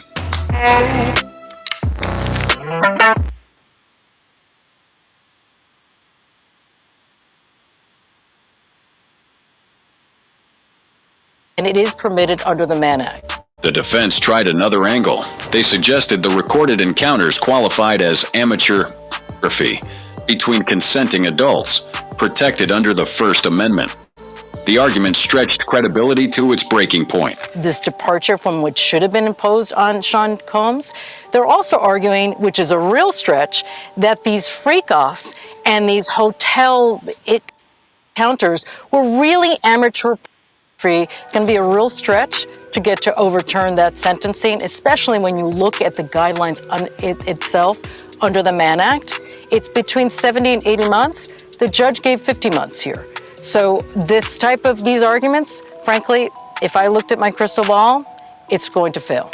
and it is permitted under the Mann Act. The defense tried another angle. They suggested the recorded encounters qualified as amateur pornography between consenting adults, protected under the First Amendment. The argument stretched credibility to its breaking point. This departure from what should have been imposed on Sean Combs, they're also arguing, which is a real stretch, that these freak-offs and these hotel encounters were really amateur free. It's going to be a real stretch to get to overturn that sentencing, especially when you look at the guidelines on itself under the Mann Act. It's between 70 and 80 months. The judge gave 50 months here. So this type of these arguments, frankly, if I looked at my crystal ball, it's going to fail.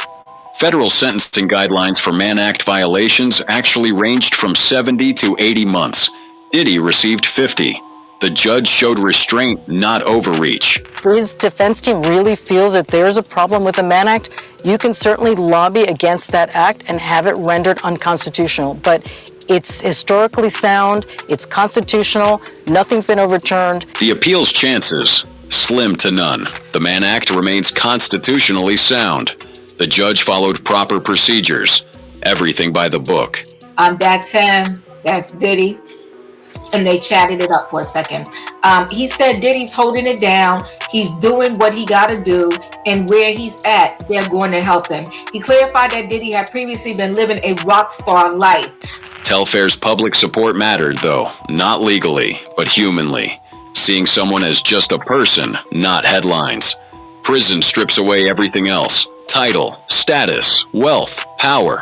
Federal sentencing guidelines for Mann Act violations actually ranged from 70 to 80 months. Diddy received 50. The judge showed restraint, not overreach. His defense team really feels that there's a problem with the Mann Act. You can certainly lobby against that act and have it rendered unconstitutional. But it's historically sound, it's constitutional, nothing's been overturned. The appeal's chances, slim to none. The Mann Act remains constitutionally sound. The judge followed proper procedures, everything by the book. That's him, that's Diddy. And they chatted it up for a second. He said Diddy's holding it down. He's doing what he got to do. And where he's at, they're going to help him. He clarified that Diddy had previously been living a rock star life. Telfair's public support mattered, though, not legally, but humanly. seeing someone as just a person, not headlines. Prison strips away everything else: title, status, wealth, power.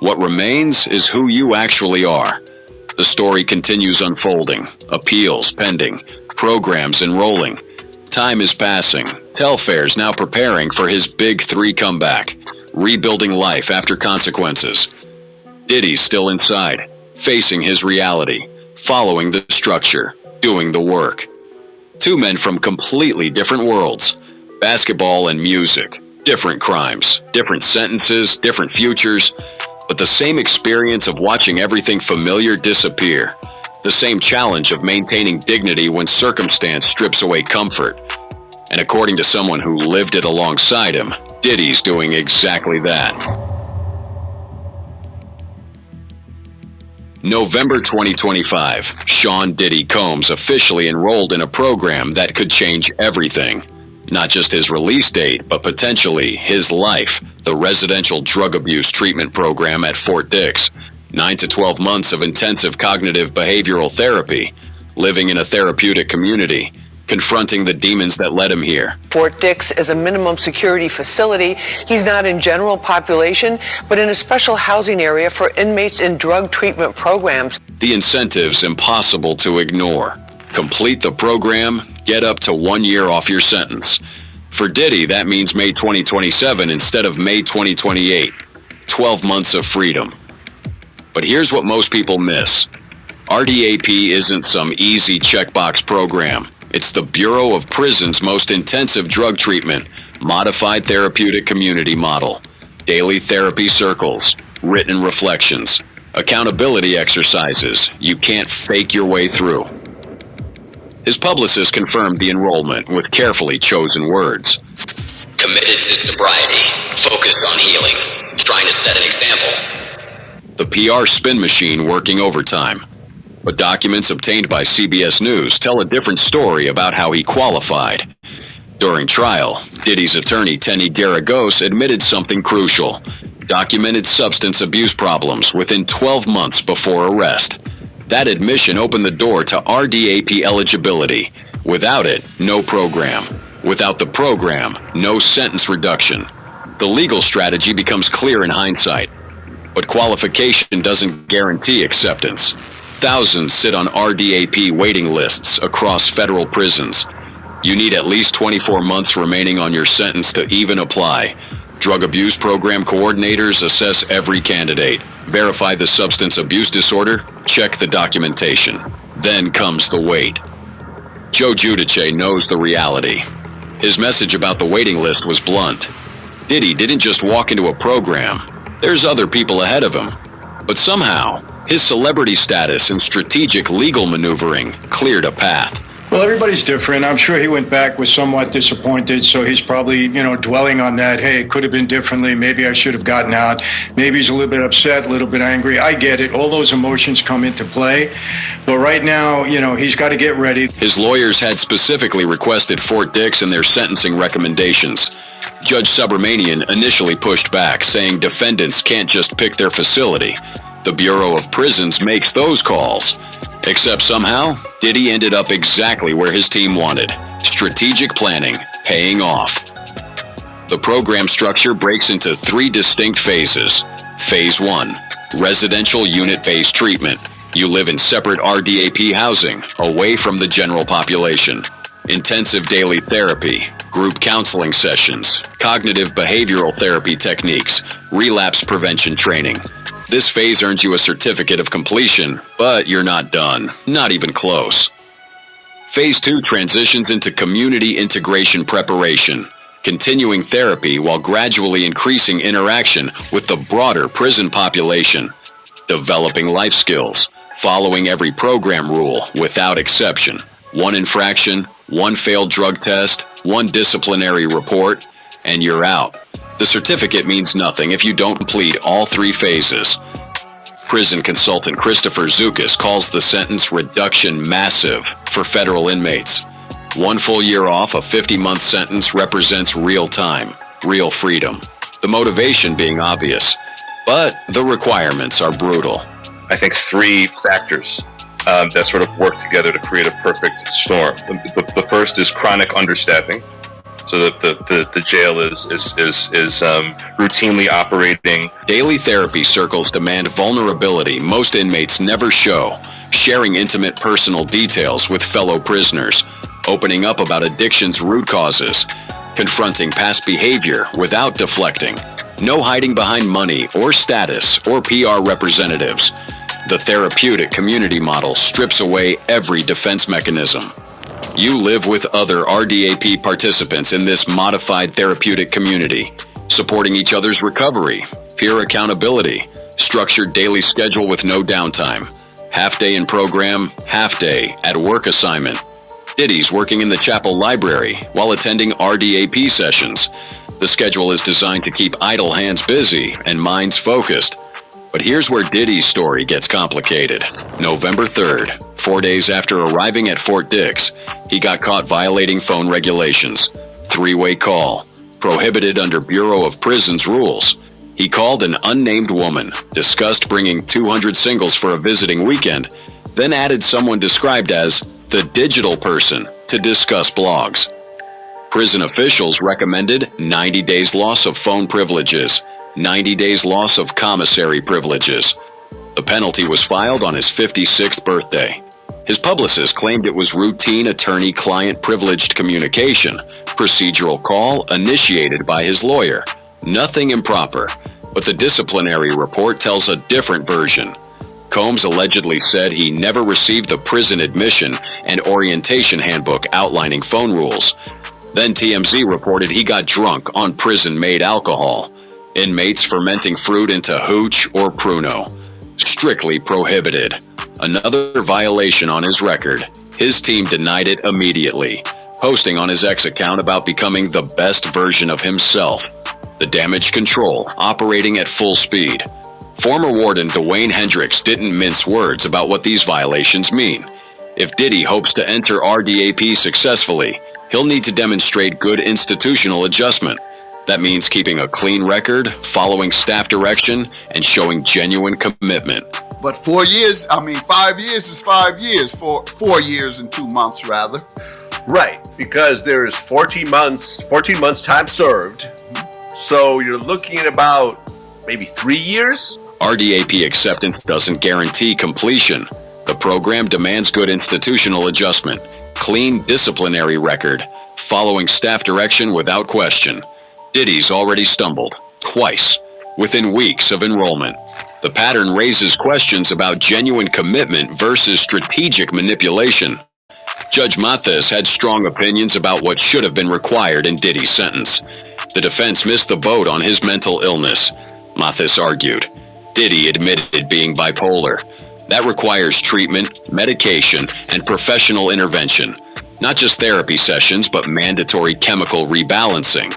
What remains is who you actually are. The story continues unfolding, appeals pending, programs enrolling. Time is passing. Telfair's now preparing for his Big 3 comeback, rebuilding life after consequences. Diddy's still inside, facing his reality, following the structure, doing the work. Two men from completely different worlds. Basketball and music. Different crimes, different sentences, different futures, but the same experience of watching everything familiar disappear. The same challenge of maintaining dignity when circumstance strips away comfort. And according to someone who lived it alongside him, Diddy's doing exactly that. November 2025, Sean Diddy Combs officially enrolled in a program that could change everything. Not just his release date, but potentially his life. The Residential Drug Abuse Treatment Program at Fort Dix. 9 to 12 months of intensive cognitive behavioral therapy. Living in a therapeutic community. Confronting the demons that led him here. Fort Dix is a minimum security facility. He's not in general population, but in a special housing area for inmates in drug treatment programs. The incentives impossible to ignore. Complete the program, get up to 1 year off your sentence. For Diddy, that means May 2027 instead of May 2028. 12 months of freedom. But here's what most people miss. RDAP isn't some easy checkbox program. It's the Bureau of Prisons' most intensive drug treatment, modified therapeutic community model. Daily therapy circles, written reflections, accountability exercises you can't fake your way through. His publicist confirmed the enrollment with carefully chosen words. Committed to sobriety, focused on healing, trying to set an example. The PR spin machine working overtime. But documents obtained by CBS News tell a different story about how he qualified. During trial, Diddy's attorney Tenny Garagos admitted something crucial. Documented substance abuse problems within 12 months before arrest. That admission opened the door to RDAP eligibility. Without it, no program. Without the program, no sentence reduction. The legal strategy becomes clear in hindsight. But qualification doesn't guarantee acceptance. Thousands sit on RDAP waiting lists across federal prisons. You need at least 24 months remaining on your sentence to even apply. Drug abuse program coordinators assess every candidate. Verify the substance abuse disorder, check the documentation. Then comes the wait. Joe Giudice knows the reality. His message about the waiting list was blunt. Diddy didn't just walk into a program. There's other people ahead of him. But somehow, his celebrity status and strategic legal maneuvering cleared a path. Well, everybody's different. I'm sure he went back was somewhat disappointed, so he's probably, dwelling on that. Hey, it could have been differently. Maybe I should have gotten out. Maybe he's a little bit upset, a little bit angry. I get it. All those emotions come into play. But right now, he's got to get ready. His lawyers had specifically requested Fort Dix in their sentencing recommendations. Judge Subramanian initially pushed back, saying defendants can't just pick their facility. The Bureau of Prisons makes those calls. Except somehow, Diddy ended up exactly where his team wanted. Strategic planning, paying off. The program structure breaks into 3 distinct phases. Phase 1, residential unit-based treatment. You live in separate RDAP housing, away from the general population. Intensive daily therapy, group counseling sessions, cognitive behavioral therapy techniques, relapse prevention training. This phase earns you a certificate of completion, but you're not done, not even close. Phase 2 transitions into community integration preparation, continuing therapy while gradually increasing interaction with the broader prison population, developing life skills, following every program rule without exception. 1 infraction, 1 failed drug test, 1 disciplinary report, and you're out. The certificate means nothing if you don't complete all 3 phases. Prison consultant Christopher Zukis calls the sentence reduction massive for federal inmates. 1 full year off a 50-month sentence represents real time, real freedom. The motivation being obvious, but the requirements are brutal. I think 3 factors that sort of work together to create a perfect storm. The first is chronic understaffing. So that the jail is routinely operating. Daily therapy circles demand vulnerability most inmates never show, sharing intimate personal details with fellow prisoners, opening up about addiction's root causes, confronting past behavior without deflecting, no hiding behind money or status or PR representatives. The therapeutic community model strips away every defense mechanism. You live with other RDAP participants in this modified therapeutic community, supporting each other's recovery, peer accountability, structured daily schedule with no downtime, half day in program, half day at work assignment. Diddy's working in the chapel library while attending RDAP sessions. The schedule is designed to keep idle hands busy and minds focused. But here's where Diddy's story gets complicated. November 3rd, 4 days after arriving at Fort Dix, he got caught violating phone regulations. Three-way call, prohibited under Bureau of Prisons rules. He called an unnamed woman, discussed bringing 200 singles for a visiting weekend, then added someone described as the digital person to discuss blogs. Prison officials recommended 90 days loss of phone privileges, 90 days loss of commissary privileges. The penalty was filed on his 56th birthday. His publicist claimed it was routine attorney-client privileged communication, procedural call initiated by his lawyer. Nothing improper, but the disciplinary report tells a different version. Combs allegedly said he never received the prison admission and orientation handbook outlining phone rules. Then TMZ reported he got drunk on prison-made alcohol. Inmates fermenting fruit into hooch or pruno. Strictly prohibited. Another violation on his record. His team denied it immediately, posting on his X account about becoming the best version of himself. The damage control operating at full speed. Former warden Dwayne Hendricks didn't mince words about what these violations mean. If Diddy hopes to enter RDAP successfully, he'll need to demonstrate good institutional adjustment. That means keeping a clean record, following staff direction, and showing genuine commitment. But 4 years, 5 years is 5 years. 4 years and 2 months, rather. Right, because there is 14 months time served. So you're looking at about maybe 3 years? RDAP acceptance doesn't guarantee completion. The program demands good institutional adjustment, clean disciplinary record, following staff direction without question. Diddy's already stumbled, twice, within weeks of enrollment. The pattern raises questions about genuine commitment versus strategic manipulation. Judge Mathis had strong opinions about what should have been required in Diddy's sentence. The defense missed the boat on his mental illness. Mathis argued. Diddy admitted being bipolar. That requires treatment, medication, and professional intervention. Not just therapy sessions, but mandatory chemical rebalancing.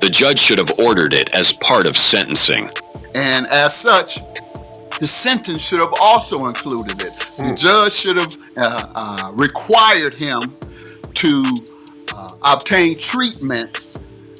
The judge should have ordered it as part of sentencing. And as such, the sentence should have also included it. The judge should have required him to obtain treatment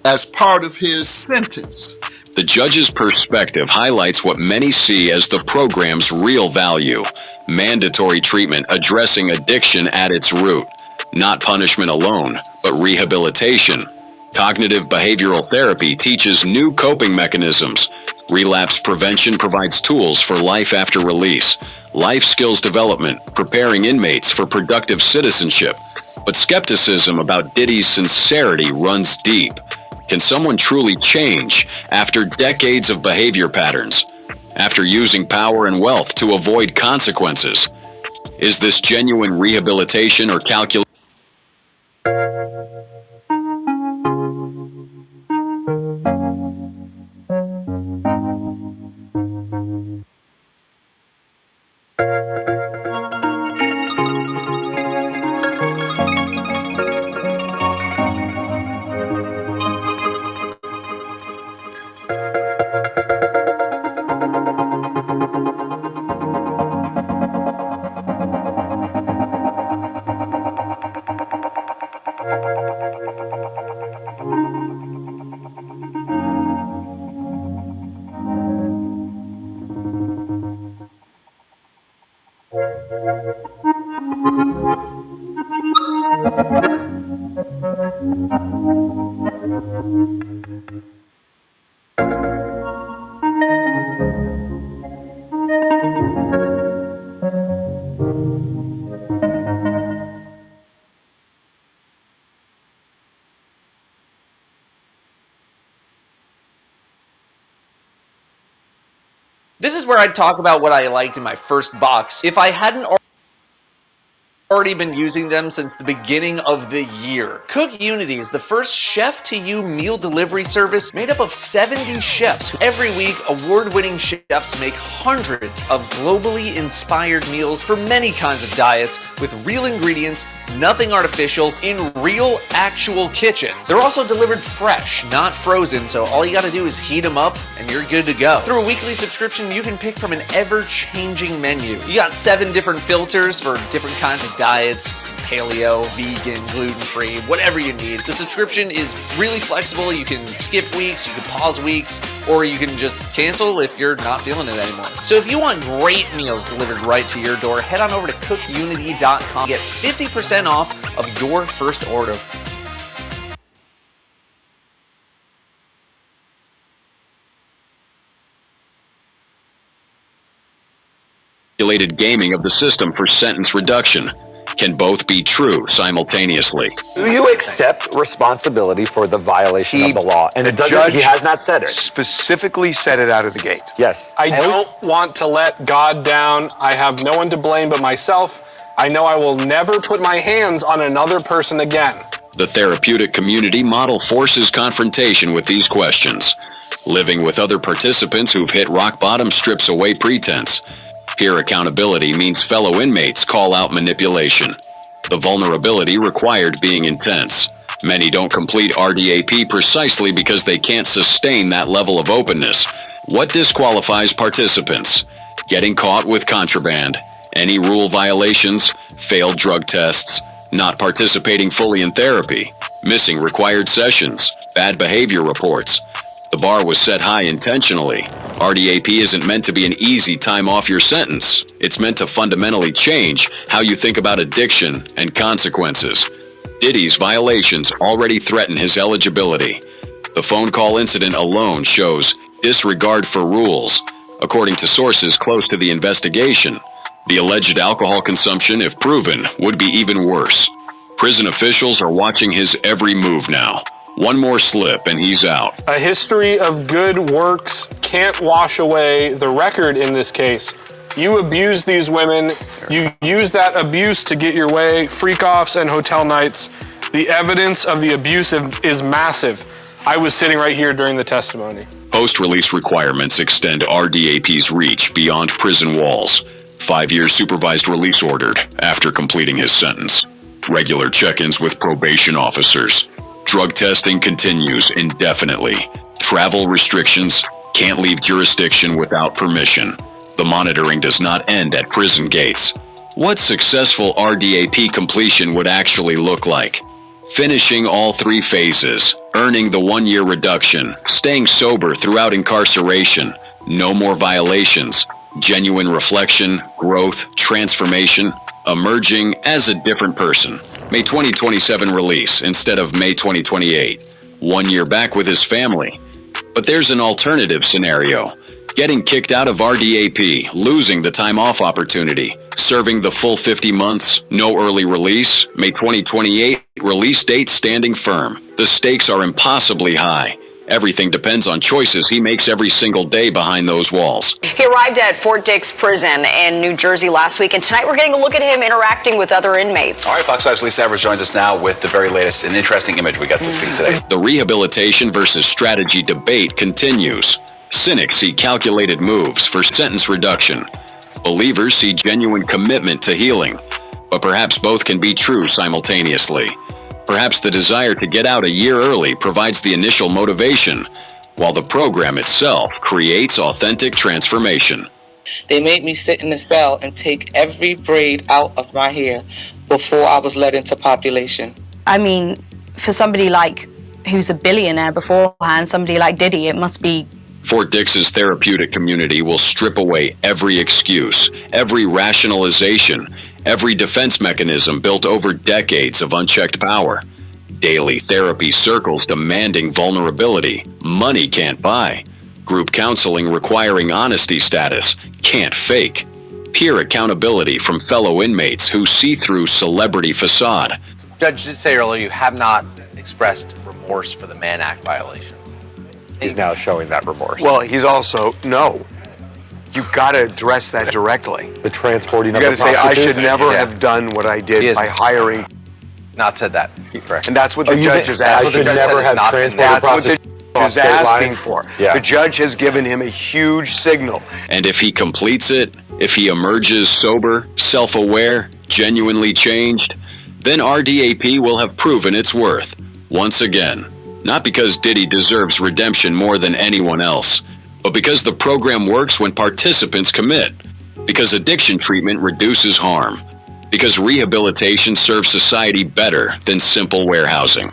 as part of his sentence. The judge's perspective highlights what many see as the program's real value: mandatory treatment addressing addiction at its root. Not punishment alone, but rehabilitation. Cognitive behavioral therapy teaches new coping mechanisms. Relapse prevention provides tools for life after release. Life skills development, preparing inmates for productive citizenship. But skepticism about Diddy's sincerity runs deep. Can someone truly change after decades of behavior patterns? After using power and wealth to avoid consequences? Is this genuine rehabilitation or calculation? This is where I'd talk about what I liked in my first box. If I hadn't already been using them since the beginning of the year. Cook Unity is the first chef-to-you meal delivery service made up of 70 chefs. Every week, award-winning chefs make hundreds of globally inspired meals for many kinds of diets with real ingredients, nothing artificial, in real, actual kitchens. They're also delivered fresh, not frozen, so all you gotta do is heat them up and you're good to go. Through a weekly subscription, you can pick from an ever-changing menu. You got 7 different filters for different kinds of diets, paleo, vegan, gluten-free, whatever you need. The subscription is really flexible. You can skip weeks, you can pause weeks, or you can just cancel if you're not feeling it anymore. So if you want great meals delivered right to your door, head on over to cookunity.com. Get 50% off of your first order. Regulated gaming of the system for sentence reduction can both be true simultaneously. Do you accept responsibility for the violation of the law? And the judge he has not said it. Specifically said it out of the gate. Yes. I don't want to let God down. I have no one to blame but myself. I know I will never put my hands on another person again. The therapeutic community model forces confrontation with these questions. Living with other participants who've hit rock bottom strips away pretense. Peer accountability means fellow inmates call out manipulation. The vulnerability required being intense. Many don't complete RDAP precisely because they can't sustain that level of openness. What disqualifies participants? Getting caught with contraband, any rule violations, failed drug tests, not participating fully in therapy, missing required sessions, bad behavior reports. The bar was set high intentionally. RDAP isn't meant to be an easy time off your sentence. It's meant to fundamentally change how you think about addiction and consequences. Diddy's violations already threaten his eligibility. The phone call incident alone shows disregard for rules. According to sources close to the investigation, the alleged alcohol consumption, if proven, would be even worse. Prison officials are watching his every move now. One more slip and he's out. A history of good works can't wash away the record in this case. You abused these women. You used that abuse to get your way, freak-offs and hotel nights. The evidence of the abuse is massive. I was sitting right here during the testimony. Post-release requirements extend RDAP's reach beyond prison walls. 5 years supervised release ordered after completing his sentence. Regular check-ins with probation officers. Drug testing continues indefinitely. Travel restrictions, can't leave jurisdiction without permission. The monitoring does not end at prison gates. What successful RDAP completion would actually look like? Finishing all 3 phases, earning the 1-year reduction, staying sober throughout incarceration, no more violations, genuine reflection, growth, transformation, emerging as a different person. May 2027 release instead of May 2028. 1 year back with his family. But there's an alternative scenario. Getting kicked out of RDAP, losing the time off opportunity, serving the full 50 months, no early release, May 2028, release date standing firm. The stakes are impossibly high. Everything depends on choices he makes every single day behind those walls. He arrived at Fort Dix Prison in New Jersey last week, and tonight we're getting a look at him interacting with other inmates. All right, Fox 5's Lisa Evers joins us now with the very latest and interesting image we got to see today. The rehabilitation versus strategy debate continues. Cynics see calculated moves for sentence reduction. Believers see genuine commitment to healing. But perhaps both can be true simultaneously. Perhaps the desire to get out a year early provides the initial motivation, while the program itself creates authentic transformation. They made me sit in the cell and take every braid out of my hair before I was let into population. I mean, for somebody like who's a billionaire beforehand, somebody like Diddy, it must be. Fort Dix's therapeutic community will strip away every excuse, every rationalization, every defense mechanism built over decades of unchecked power. Daily therapy circles demanding vulnerability money can't buy. Group counseling requiring honesty status can't fake. Peer accountability from fellow inmates who see through celebrity facade. Judge did say earlier you have not expressed remorse for the Mann Act violations. He's now showing that remorse. Well, he's also, no. You've got to address that directly. The transporting You of got to the say, I should prostitutes? never have done what I did by hiring. Not said that. Correct. And that's what the judge is I asking should never have transported That's what the prostitutes judge is off state asking lines? for. Yeah. The judge has given him a huge signal. And if he completes it, if he emerges sober, self-aware, genuinely changed, then RDAP will have proven its worth, once again. Not because Diddy deserves redemption more than anyone else, but because the program works when participants commit. Because addiction treatment reduces harm. Because rehabilitation serves society better than simple warehousing.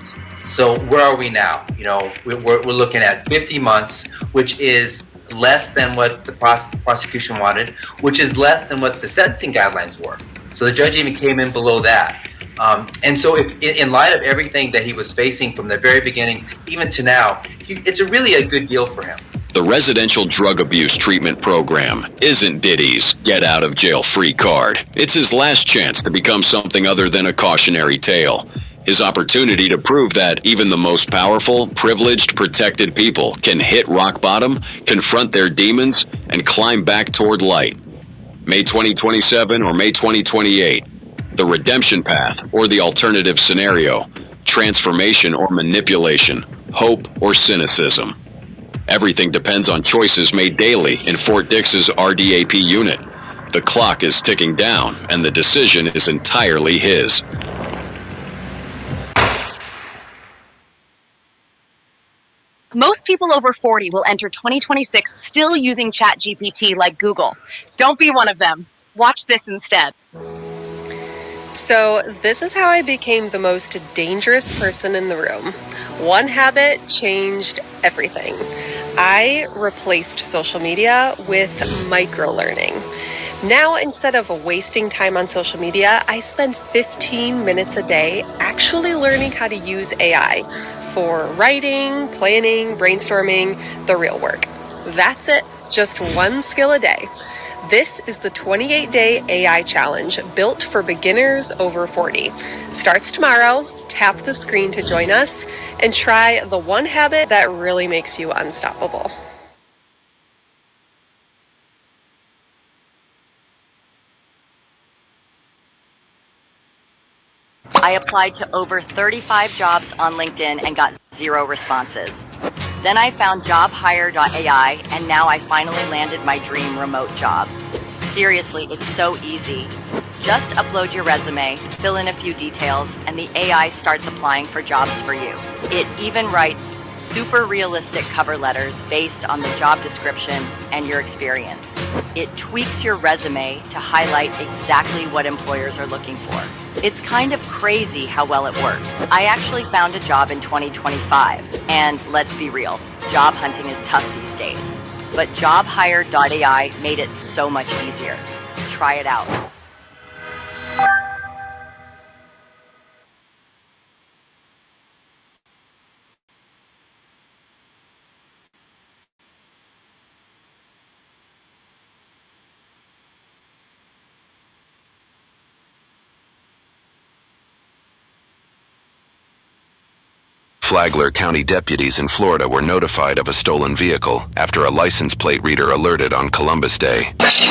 So where are we now? You know, we're looking at 50 months, which is less than what the prosecution wanted, which is less than what the sentencing guidelines were. So the judge even came in below that. And so if, in light of everything that he was facing from the very beginning, even to now, it's really a good deal for him. The residential drug abuse treatment program isn't Diddy's get-out-of-jail-free card. It's his last chance to become something other than a cautionary tale. His opportunity to prove that even the most powerful, privileged, protected people can hit rock bottom, confront their demons, and climb back toward light. May 2027 or May 2028. The redemption path or the alternative scenario. Transformation or manipulation. Hope or cynicism. Everything depends on choices made daily in Fort Dix's RDAP unit. The clock is ticking down, and the decision is entirely his. Most people over 40 will enter 2026 still using ChatGPT like Google. Don't be one of them. Watch this instead. So this is how I became the most dangerous person in the room. One habit changed everything. I replaced social media with micro-learning. Now, instead of wasting time on social media, I spend 15 minutes a day actually learning how to use AI for writing, planning, brainstorming, the real work. That's it, just one skill a day. This is the 28-day AI challenge built for beginners over 40. Starts tomorrow. Tap the screen to join us and try the one habit that really makes you unstoppable. I applied to over 35 jobs on LinkedIn and got 0 responses. Then I found jobhire.ai, and now I finally landed my dream remote job. Seriously, it's so easy. Just upload your resume, fill in a few details, and the AI starts applying for jobs for you. It even writes super realistic cover letters based on the job description and your experience. It tweaks your resume to highlight exactly what employers are looking for. It's kind of crazy how well it works. I actually found a job in 2025, and let's be real, job hunting is tough these days. But jobhire.ai made it so much easier. Try it out. Flagler County deputies in Florida were notified of a stolen vehicle after a license plate reader alerted on Columbus Day. Confirming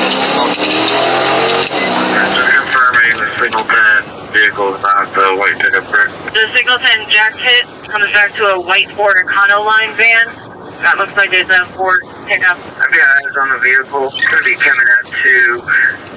the signal 10 vehicle is not the white pickup truck. The signal 10 jacked hit comes back to a white Ford Econo line van. That looks like it's a Ford pickup. I've got eyes on the vehicle. It's going to be coming up to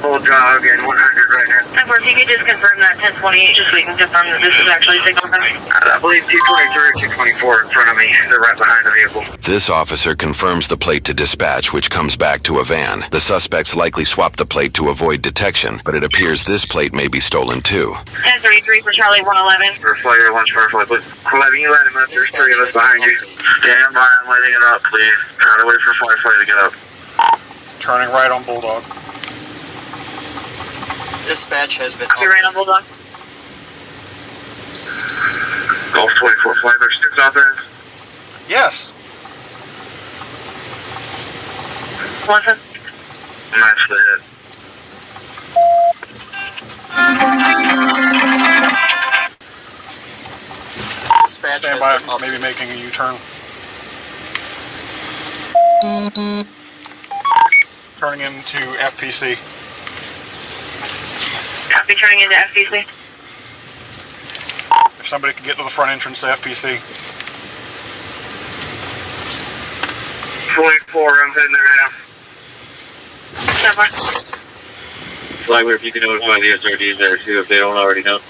Bulldog and 100 right now. If you could just confirm that 1028, just so we can confirm that this is actually signal 10. I believe 223 224 in front of me. They're right behind the vehicle. This officer confirms the plate to dispatch, which comes back to a van. The suspects likely swapped the plate to avoid detection, but it appears this plate may be stolen too. 1033 for Charlie 111. For flight or lunch firefly, please. Letting you let him up. There's 3 of us behind you. Stand by and letting it up, please. Try to wait for Firefly to get up. Turning right on Bulldog. Dispatch has been... You're right on Bulldog. Golf 24 Flagler, 6 authorized. Yes. Listen. Match the hit. Stand by, maybe making a U-turn. Turning into FPC. Copy, turning into FPC. If somebody could get to the front entrance to FPC. 24, I'm heading there now. Flagler, if you can notify the SRDs there too, if they don't already know.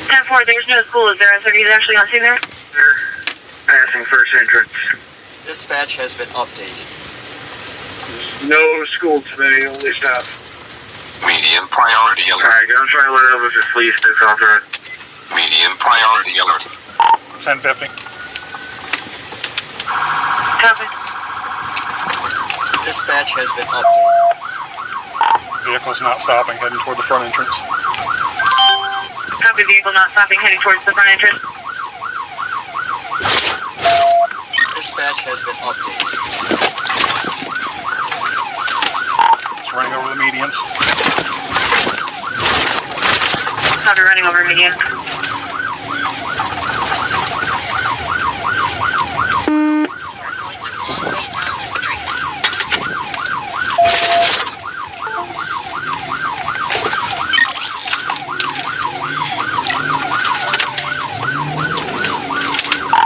10-4, there's no school. Is there SRDs actually on scene there? They're passing first entrance. Dispatch has been updated. No school today, only staff. Medium priority alert. Alright, I'm trying to let over this police this authorized. Medium priority alert. 1050. Copy. Dispatch has been updated. Vehicle's not stopping, heading toward the front entrance. Copy, vehicle not stopping, heading towards the front entrance. Dispatch has been updated. It's running over the medians. Copy, running over median.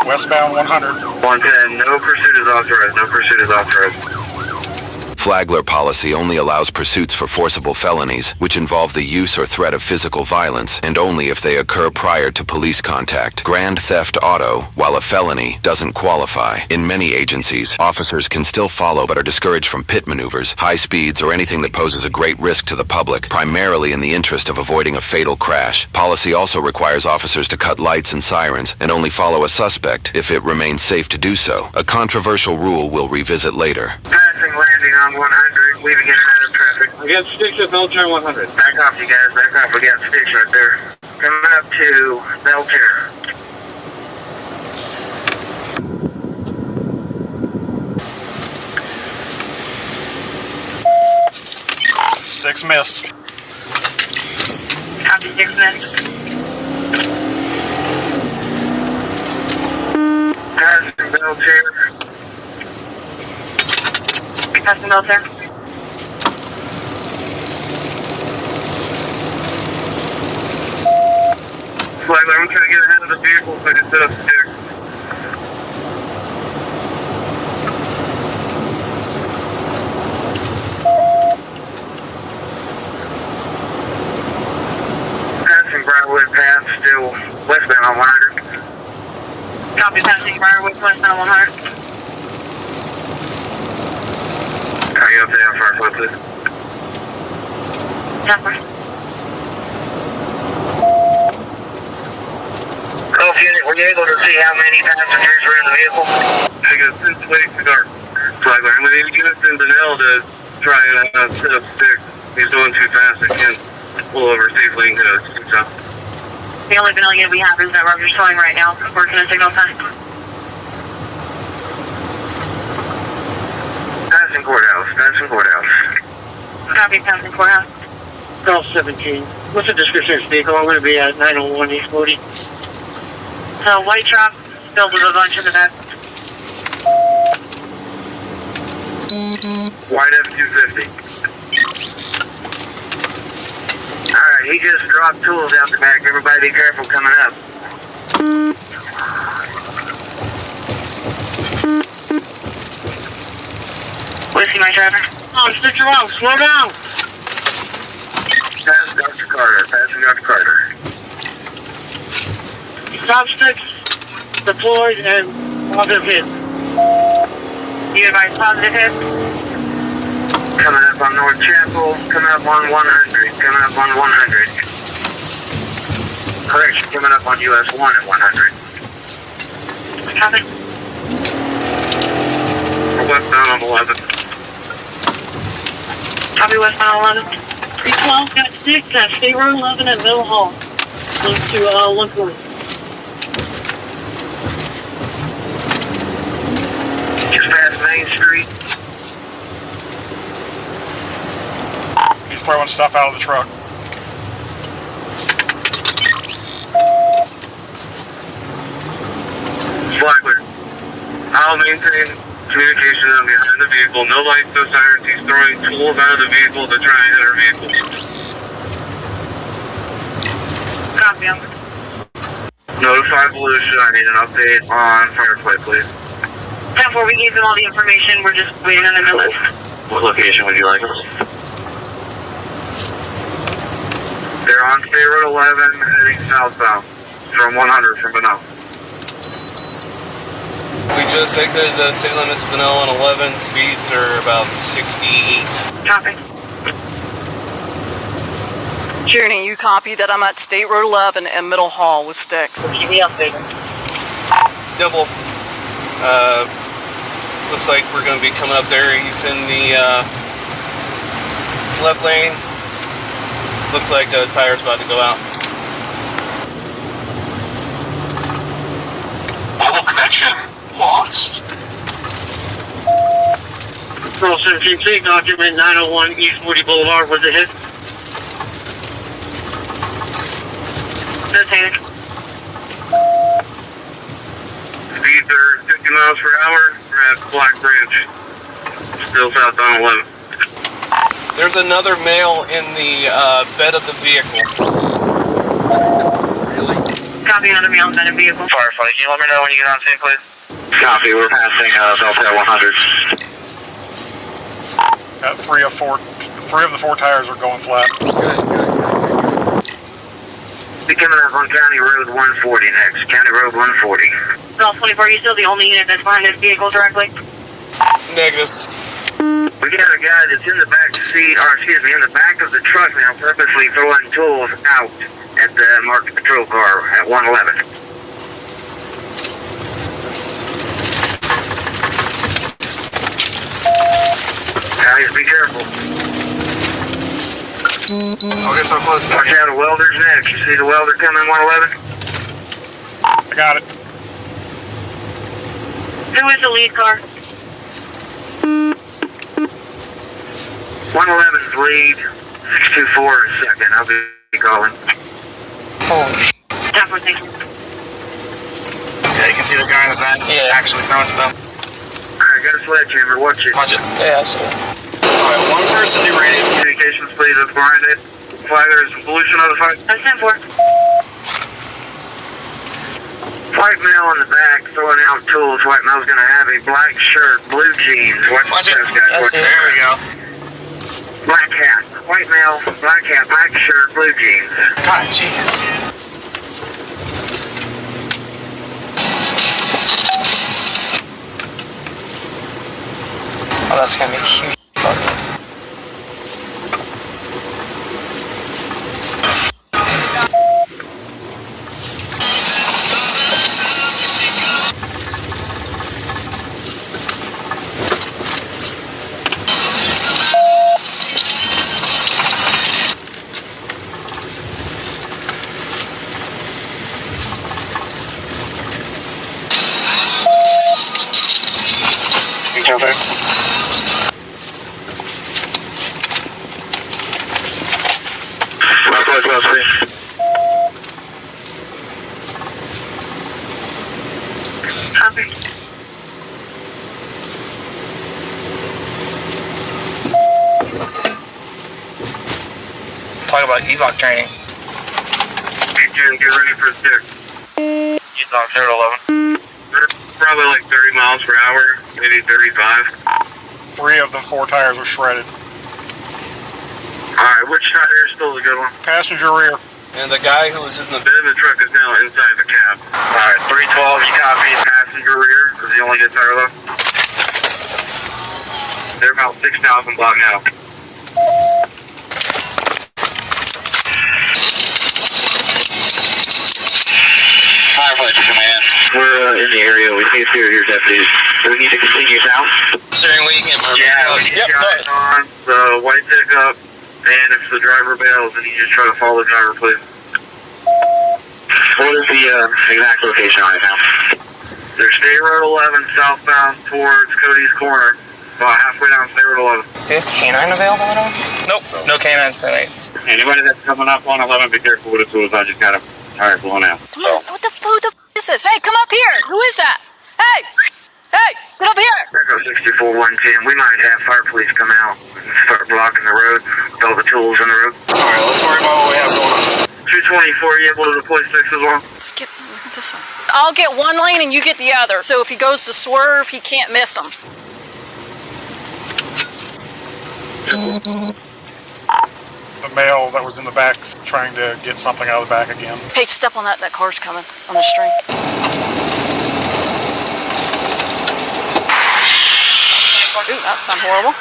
Westbound 100. 110, no pursuit is authorized, no pursuit is authorized. Flagler policy only allows pursuits for forcible felonies, which involve the use or threat of physical violence, and only if they occur prior to police contact. Grand theft auto, while a felony, doesn't qualify. In many agencies, officers can still follow but are discouraged from pit maneuvers, high speeds, or anything that poses a great risk to the public, primarily in the interest of avoiding a fatal crash. Policy also requires officers to cut lights and sirens, and only follow a suspect if it remains safe to do so. A controversial rule we'll revisit later. Passing landing on 100, leaving in and out of traffic. We got sticks at Belcher 100. Back off, you guys, back off. We got sticks right there. Coming up to Belcher. Six missed. Copy, 6 missed. Passing Belcher. Passing Belcher. Flagler, I'm trying to get ahead of the vehicle so I can set up sticks. Passing Briarwood Path, still westbound on 100. Copy, passing Briarwood, westbound on 100. Are you up there for our foot, please? Temper. Golf unit, were you able to see how many passengers were in the vehicle? I got 6 ways to go. Flagler, I'm going to need to get us in Benell to try and set up sticks. He's going too fast. I can't pull over safely and get us sticks up. The only vanilla unit we have is that we're showing right now. Working a signal sign. Passing courthouse, passing courthouse. Copy, passing courthouse. Golf 17. What's the description of this vehicle? I'm going to be at 901 East 40. So, white truck, filled with a bunch in the back. White F-250. Alright, he just dropped tools out the back. Everybody be careful coming up. Whiskey, my driver. Oh, stick around, slow down. Pass Dr. Carter, passing Dr. Carter. Stop sticks deployed and positive hit. You advise positive hit? Coming up on North Chapel, coming up on 100, coming up on 100. Correction, coming up on US 1 at 100. Copy. We're westbound on 11. Copy, westbound 11. 312 got 6 at State Road 11 at Middle Hall. Close to, look one. Just past Main Street. He's throwing stuff out of the truck. Flagler. I'll maintain communication behind the vehicle. No lights, no sirens. He's throwing tools out of the vehicle to try and hit our vehicle. Copy, Notify Volusia. I need an update on Firefly, please. 10-4, we gave them all the information. We're just waiting on the list. What location would you like us? They're on State Road 11, heading southbound from 100 from Bonneau. We just exited the city limits of Bonneau on 11. Speeds are about 68. Copy. Kearney, you copy that I'm at State Road 11 and Middle Hall with Sticks. Keep me updated. Double. Looks like we're going to be coming up there. He's in the left lane. Looks like a tire's about to go out. Mobile connection lost. Control 17C, document 901 East 40 Boulevard. Was it hit? Designated. Speeds are 50 miles per hour. We're at Black Branch. Still south on 11. There's another male in the bed of the vehicle. Copy, another male in the vehicle. Firefly, can you let me know when you get on scene, please? Copy, we're passing Belpaire 100. Three of the four tires are going flat. Be coming up on County Road 140 next. County Road 140. Bell 24, are you still the only unit that's behind this vehicle directly? Negative. We got a guy that's in the back seat, or excuse me, in the back of the truck now, purposely throwing tools out at the marked patrol car at 111. Guys, be careful. I'll get so close now. Watch out, a welder's next. You see the welder coming 111? I got it. Who is the lead car? 111's lead, 624 is second. I'll be calling. Holy sh**. Tap with me. Yeah, you can see the guy in the back actually throwing stuff. Alright, got a sledgehammer. Watch it. Watch it. Yeah, I see it. Alright, one person derated. Communications, please. That's behind it. Flagler is Volusia notified. That's 10-4. White male in the back throwing out tools. White male's going to have a black shirt, blue jeans. Watch it. Guys. There we go. Black hat. White male, black hat, black shirt, blue jeans. God, jeez. Oh, that's gonna be huge. Okay. Copy. Talk about EVOC training. Get ready for a stick. He's on 011. They're probably like 30 miles per hour, maybe 35. Three of the four tires are shredded. Alright, which tire is still a good one? Passenger rear. And the guy who was in the bed of the truck is now inside the cab. Alright, 312, you copy. Passenger rear is the only good tire left. They're about 6,000 block now. Firefly to command. We're in the area. We see a few of your deputies. Do we need to continue south? steering wheel, you can't move. Yeah, we need guys on the white pickup, and if the driver bails, then you just try to follow the driver, please. What is the exact location on it now? There's State Road 11 southbound towards Cody's Corner. About halfway down State Road 11. Do you have canine available at all? Nope, no canines tonight. Anybody that's coming up on 11, be careful with the tools. I just got a tire blowing out. Come on, who the is this? Hey, come up here. Who is that? Hey, get up here. Echo 64-110. We might have fire police come out and start blocking the road with all the tools in the road. All right, let's worry about what we have going on. 224, you able to deploy 6 as well? Let's get this one. I'll get one lane and you get the other. So if he goes to swerve, he can't miss him. The male that was in the back trying to get something out of the back again. Hey, step on that. That car's coming on the string. Ooh, that sounds horrible.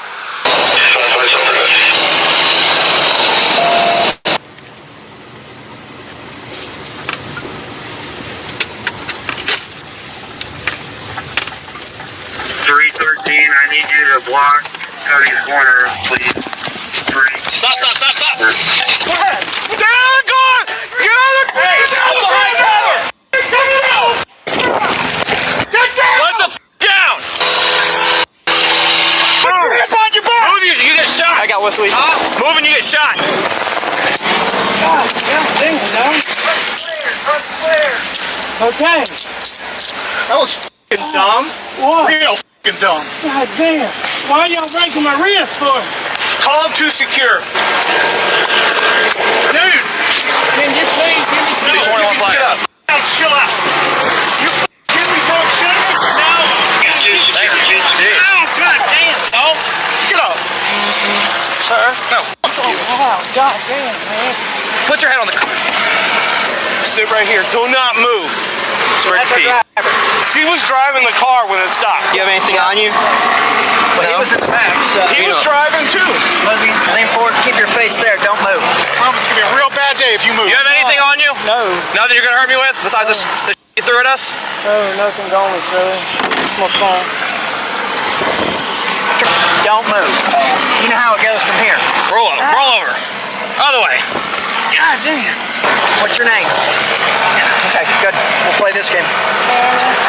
313, I need you to block Cody's Corner, please. Stop. Go ahead. Down, go on! Get out of the car! Hey, down behind cover! Get down! Let the down! Move! On your back! Move, you get shot! I got whistly. Move and you get shot! God, dang it, no? Clear. Okay. That was f***ing dumb. What? Real f***ing dumb. God damn. Why y'all breaking my wrist for? Call 2 secure. Dude, can you please give me some? 21 flag. Chill out. You give me some shit? No. Oh, God damn. Oh. Get up. Sir? No. Oh, God damn, man. Put your head on the car. Sit right here. Do not move. She was driving the car when it stopped. You have anything on you? But he was in the back, so... He was driving too. Lizzie, lean forward, keep your face there, don't move. I promise it's gonna be a real bad day if you move. You have anything on you? No. Nothing you're gonna hurt me with besides the you threw at us? No, nothing on me, sir. It's my phone. Don't move. You know how it goes from here. Roll over. Other way. God damn. What's your name? Okay, good. We'll play this game.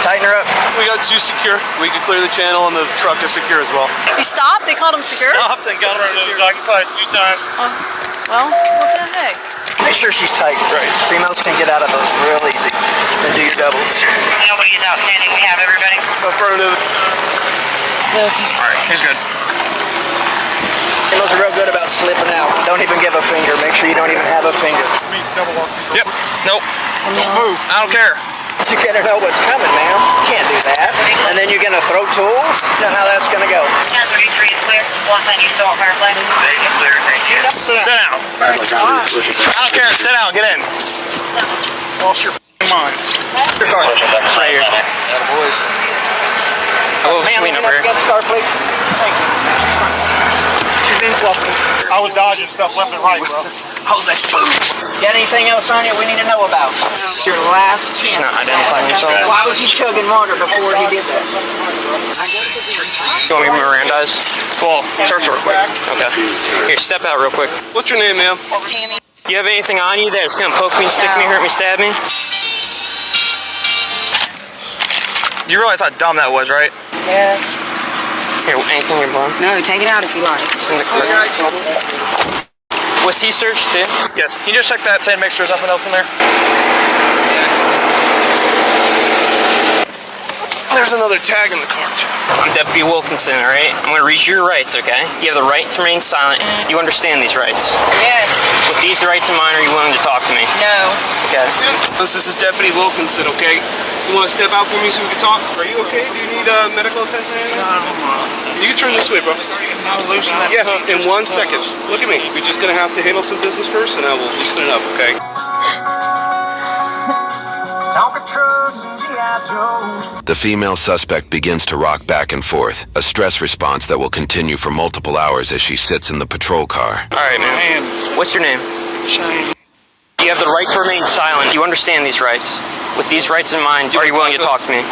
Tighten her up. We got 2 secure. We can clear the channel and the truck is secure as well. He stopped? They called him secure? Stopped and got him secure. Occupied 2 times. Well, what the heck? Make sure she's tight. Right. Females can get out of those real easy. Then do your doubles. Nobody is outstanding. We have everybody. Affirmative. Alright, he's good. Females are real good about slipping out. Don't even give a finger. Make sure you don't even have a finger. Yep. Nope. Just move. I don't care. You gotta know what's coming, ma'am. You can't do that. And then you're gonna throw tools? You know how that's gonna go. 1033 is clear. One thing you still want firefly? Clear, thank you. Sit down. I don't care. Sit down. Get in. Lost your mind. Your car. Right here. Boys. Oh, sweet Ma'am, number here. against the car, please. Thank you. She's been fluffy. I was dodging stuff left and right, bro. How's that? Got anything else on you we need to know about? This is your last chance. She's not identifying yourself. Why was he chugging water before he did that? You want me to Mirandize? Well, search real quick. Okay. Here, step out real quick. What's your name, ma'am? Tammy. You have anything on you that's gonna poke me, stick me, hurt me, stab me? You realize how dumb that was, right? Yeah. Here, anything in your bum? No, take it out if you like. Send it quick. Was he searched too? Yes. Can you just check that tent, make sure there's nothing else in there? There's another tag in the car, too. I'm Deputy Wilkinson, all right? I'm gonna read you your rights, okay? You have the right to remain silent. Do you understand these rights? Yes. With these rights in mind, are you willing to talk to me? No. Okay. This is Deputy Wilkinson, okay? You want to step out for me so we can talk? Are you okay? Do you need medical attention? You can turn this way, bro. Yes, in 1 second. Look at me. We're just gonna have to handle some business first, and I will loosen it up, okay? The female suspect begins to rock back and forth, a stress response that will continue for multiple hours as she sits in the patrol car. All right, man. What's your name? Shane. You have the right to remain silent. Do you understand these rights? With these rights in mind, are you willing to talk to me?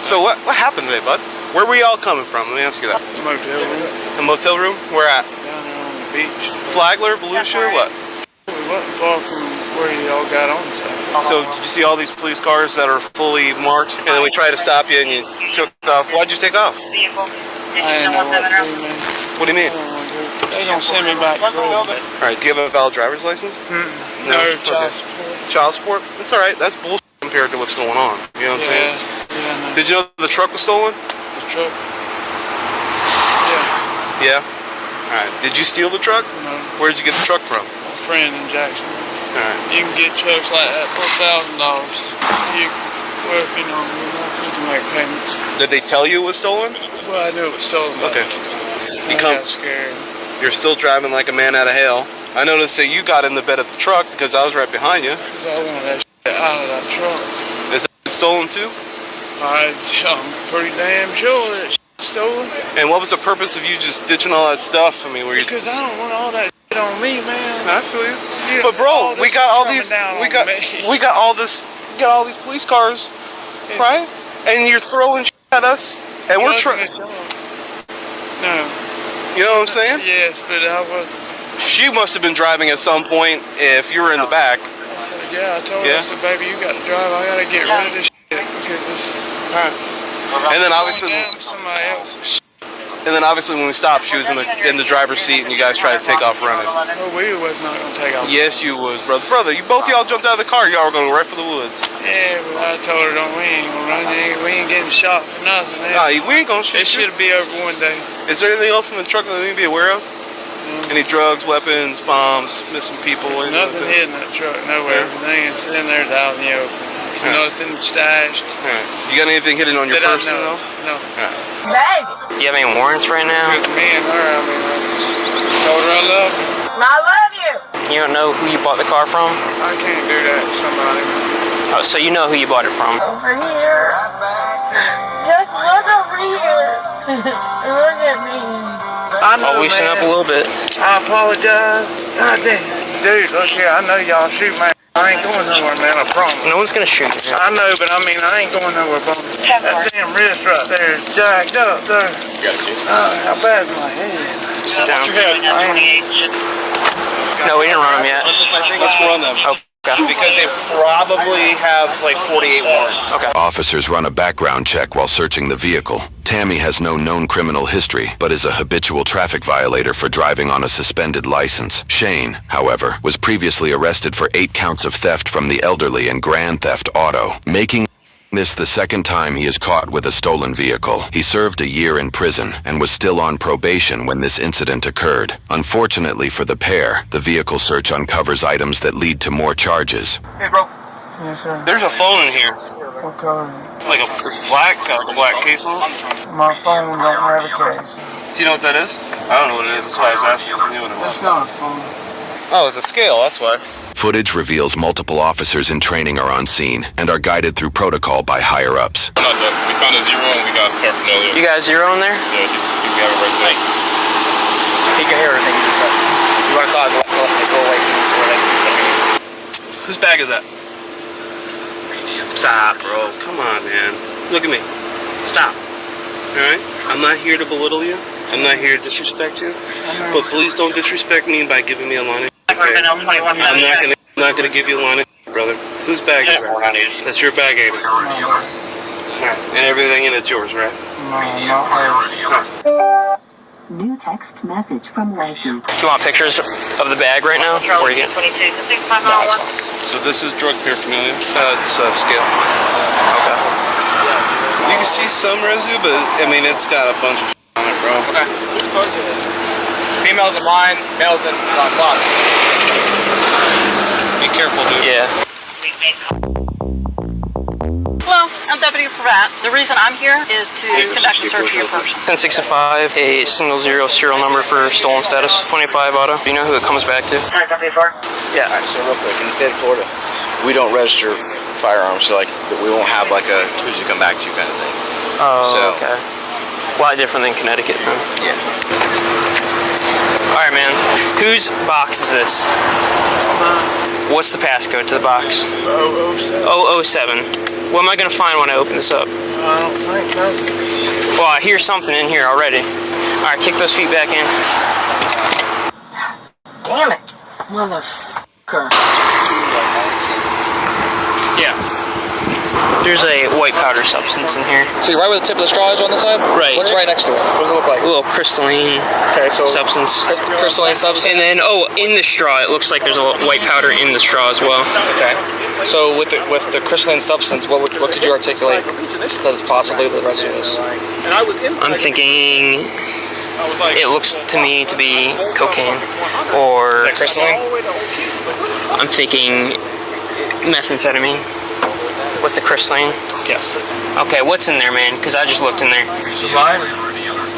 So what happened today, bud? Where were y'all coming from? Let me ask you that. A motel room. A motel room? Where at? Down there on the beach. Flagler, Volusia, or what? We wasn't far from where you all got on. So did you see all these police cars that are fully marked, and then we tried to stop you and you took off? Why'd you take off? I didn't know what to do, man. What do you mean? They gonna send me back. All right, do you have a valid driver's license? No, child support. Child support? That's all right. That's bullshit compared to what's going on. You know what I'm saying? Yeah, no. Did you know the truck was stolen? The truck? Yeah. All right. Did you steal the truck? No. Where did you get the truck from? A friend in Jackson. All right. You can get trucks like that for $1,000. Well, if you know, you can make payments. Did they tell you it was stolen? Well, I knew it was stolen. Okay. I got scared. You're still driving like a man out of hell. I noticed that you got in the bed of the truck because I was right behind you. Because I wanted that shit out of that truck. Is it stolen too? I'm pretty damn sure that shit's stolen. And what was the purpose of you just ditching all that stuff? I mean, were you? Because I don't want all that shit on me, man. I feel you. But bro, we got all these. We got all this. We got all these police cars, right? And you're throwing shit at us, and we're trying. No. You know what I'm saying? Yes, but I wasn't. She must have been driving at some point if you were in the back. I said, I told her, I said, baby, you got to drive. I got to get rid of this shit because this. And then obviously. Somebody else's shit. And then obviously when we stopped, she was in the driver's seat, and you guys tried to take off running. No, we was not gonna take off. Yes, you was, brother. Brother, you both y'all jumped out of the car. Y'all were going right for the woods. Yeah, but I told her, we ain't gonna run. We ain't getting shot for nothing. Nah, we ain't gonna shoot. It should be over one day. Is there anything else in the truck that we need to be aware of? Any drugs, weapons, bombs, missing people? Nothing hid in that truck. Nowhere. Everything is in there out in the open. Nothing stashed. You got anything hidden on your person? No. Do you have any warrants right now? Just me and her. I mean, I just told her I love her. I love you. You don't know who you bought the car from? I can't do that to somebody. Oh, so you know who you bought it from? Over here. Just look over here. Look at me. I know, loosen up a little bit. I apologize. God damn. Dude, look here. I know y'all shoot, man. I ain't going nowhere, man. I promise. No one's gonna shoot you. I know, but I mean, I ain't going nowhere, bro. That damn wrist right there is jacked up there. How bad is my head? Sit down. No, we didn't run them yet. Let's run them. Okay. Because they probably have like 48 warrants. Okay. Officers run a background check while searching the vehicle. Tammy has no known criminal history, but is a habitual traffic violator for driving on a suspended license. Shane, however, was previously arrested for 8 counts of theft from the elderly and grand theft auto, making this the second time he is caught with a stolen vehicle. He served a year in prison and was still on probation when this incident occurred. Unfortunately for the pair, the vehicle search uncovers items that lead to more charges. Hey, bro. Yes, sir. There's a phone in here. What color? Like it's black, the black case on it. My phone don't have a case. Do you know what that is? I don't know what it is. That's why I was asking if you knew what it was. That's not a phone. Oh, it's a scale. That's why. Footage reveals multiple officers in training are on scene and are guided through protocol by higher-ups. We're not done. We found a zero and we got paraphernalia. You got a zero in there? Yeah, we have it right there. He can hear everything you just said. You want to talk, let me go away from this or whatever. Whose bag is that? Stop, bro. Come on, man. Look at me. Stop. Alright? I'm not here to belittle you. I'm not here to disrespect you. But please don't disrespect me by giving me a line of okay? I'm not gonna give you a line of brother. Whose bag is that? That's your bag, ain't it? And everything in it's yours, right? New text message from Lakey. You want pictures of the bag right now? Or you get? So this is drug paraphernalia. It's scale. Okay. You can see some residue, but I mean it's got a bunch of on it, bro. Okay. Females are mine, males in closet. Be careful, dude. Yeah. Hello, I'm Deputy Dabrand. The reason I'm here is to conduct a search of your person. 1065, a single zero serial number for stolen status. 25 auto. Do you know who it comes back to? Yeah. Alright, so real quick, in the state of Florida, we don't register firearms, so like we won't have like a who's you come back to kind of thing. Oh, okay. A lot different than Connecticut, huh? Yeah. Alright, man. Whose box is this? What's the passcode to the box? 007. What am I going to find when I open this up? I don't think nothing. Well, I hear something in here already. Alright, kick those feet back in. Damn it. Mother. Yeah. There's a white powder substance in here. So you're right where the tip of the straw is on the side? Right. What's right next to it? What does it look like? A little crystalline substance. Crystalline substance? And then, in the straw, it looks like there's a white powder in the straw as well. Okay. So with the crystalline substance, what could you articulate that it's possibly the residue is? I'm thinking it looks to me to be cocaine. Or... Is that crystalline? I'm thinking methamphetamine. With the crystalline? Yes. Okay, what's in there, man? Because I just looked in there. This is lime?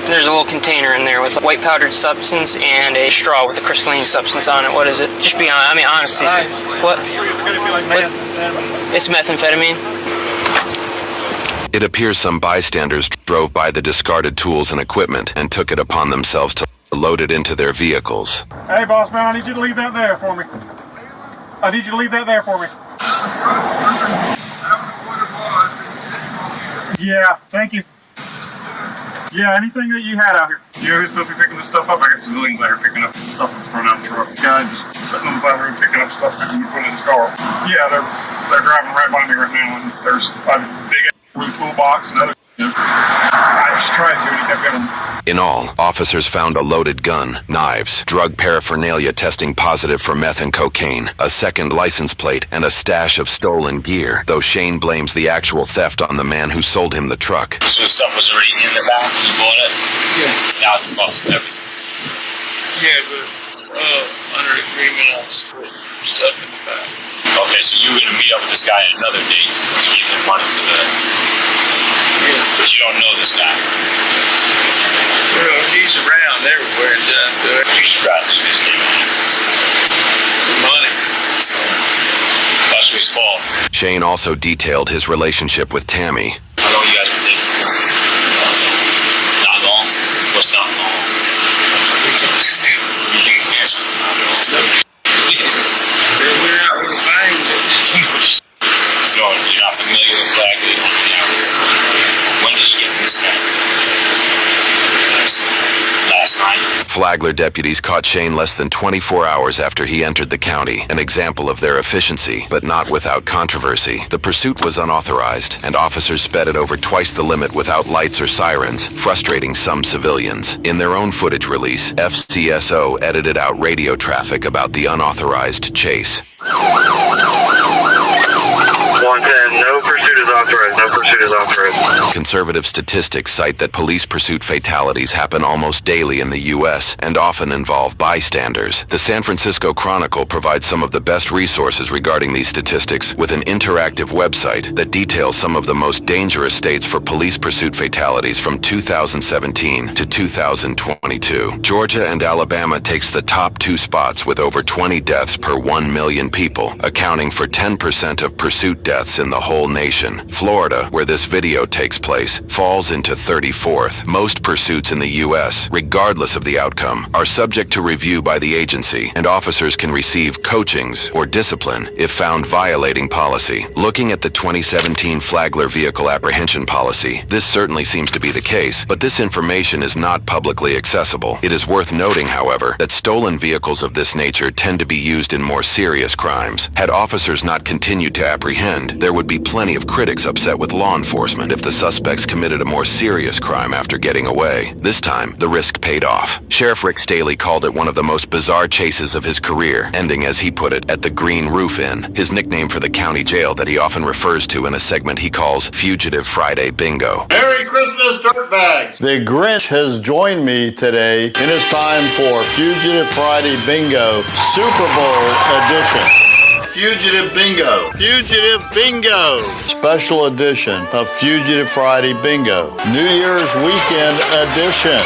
There's a little container in there with a white powdered substance and a straw with a crystalline substance on it. What is it? Just be honest. I mean, honestly. What? It's methamphetamine. It appears some bystanders drove by the discarded tools and equipment and took it upon themselves to load it into their vehicles. Hey, boss man, I need you to leave that there for me. I need you to leave that there for me. Yeah, thank you. Yeah, anything that you had out here. You know who's supposed to be picking this stuff up? I got civilians out here picking up stuff in front of the truck. Guy just sitting on the side of the road picking up stuff and putting it in his car. Yeah, they're driving right by me right now, and there's a big blue toolbox and other. I just tried to, and he kept getting. In all, officers found a loaded gun, knives, drug paraphernalia testing positive for meth and cocaine, a second license plate, and a stash of stolen gear, though Shane blames the actual theft on the man who sold him the truck. So the stuff was already in the back when you bought it? Yeah. $1,000 and everything. Yeah, but under agreement on split stuff in the back. Okay, so you were going to meet up with this guy at another date to give him money for the... Yeah. But you don't know this guy. Well, he's around everywhere. You should try to do this game. Money. That's what he's called. Shane also detailed his relationship with Tammy. How long you guys been dating? Not long? What's not long? You think it's handsome? We're out with a bang. So you're not familiar with Flagler? When did you get this guy? Last night. Flagler deputies caught Shane less than 24 hours after he entered the county, an example of their efficiency, but not without controversy. The pursuit was unauthorized, and officers sped it over twice the limit without lights or sirens, frustrating some civilians. In their own footage release, FCSO edited out radio traffic about the unauthorized chase. 110, no pursuit is authorized, no pursuit is authorized. Conservative statistics cite that police pursuit fatalities happen almost daily in the U.S. and often involve bystanders. The San Francisco Chronicle provides some of the best resources regarding these statistics with an interactive website that details some of the most dangerous states for police pursuit fatalities from 2017 to 2022. Georgia and Alabama takes the top two spots with over 20 deaths per 1 million people, accounting for 10% of pursuit deaths in the whole nation. Florida, where this video takes place, falls into 34th. Most pursuits in the U.S., regardless of the outcome, are subject to review by the agency, and officers can receive coachings or discipline if found violating policy. Looking at the 2017 Flagler Vehicle Apprehension Policy, this certainly seems to be the case, but this information is not publicly accessible. It is worth noting, however, that stolen vehicles of this nature tend to be used in more serious crimes. Had officers not continued to apprehend, there would be plenty of critics upset with law enforcement if the suspects committed a more serious crime after getting away. This time, the risk paid off. Sheriff Rick Staley called it one of the most bizarre chases of his career, ending, as he put it, at the Green Roof Inn, his nickname for the county jail that he often refers to in a segment he calls Fugitive Friday Bingo. Merry Christmas, dirtbags! The Grinch has joined me today, and it's time for Fugitive Friday Bingo Super Bowl edition. Fugitive Bingo. Fugitive Bingo. Special edition of Fugitive Friday Bingo. New Year's weekend edition.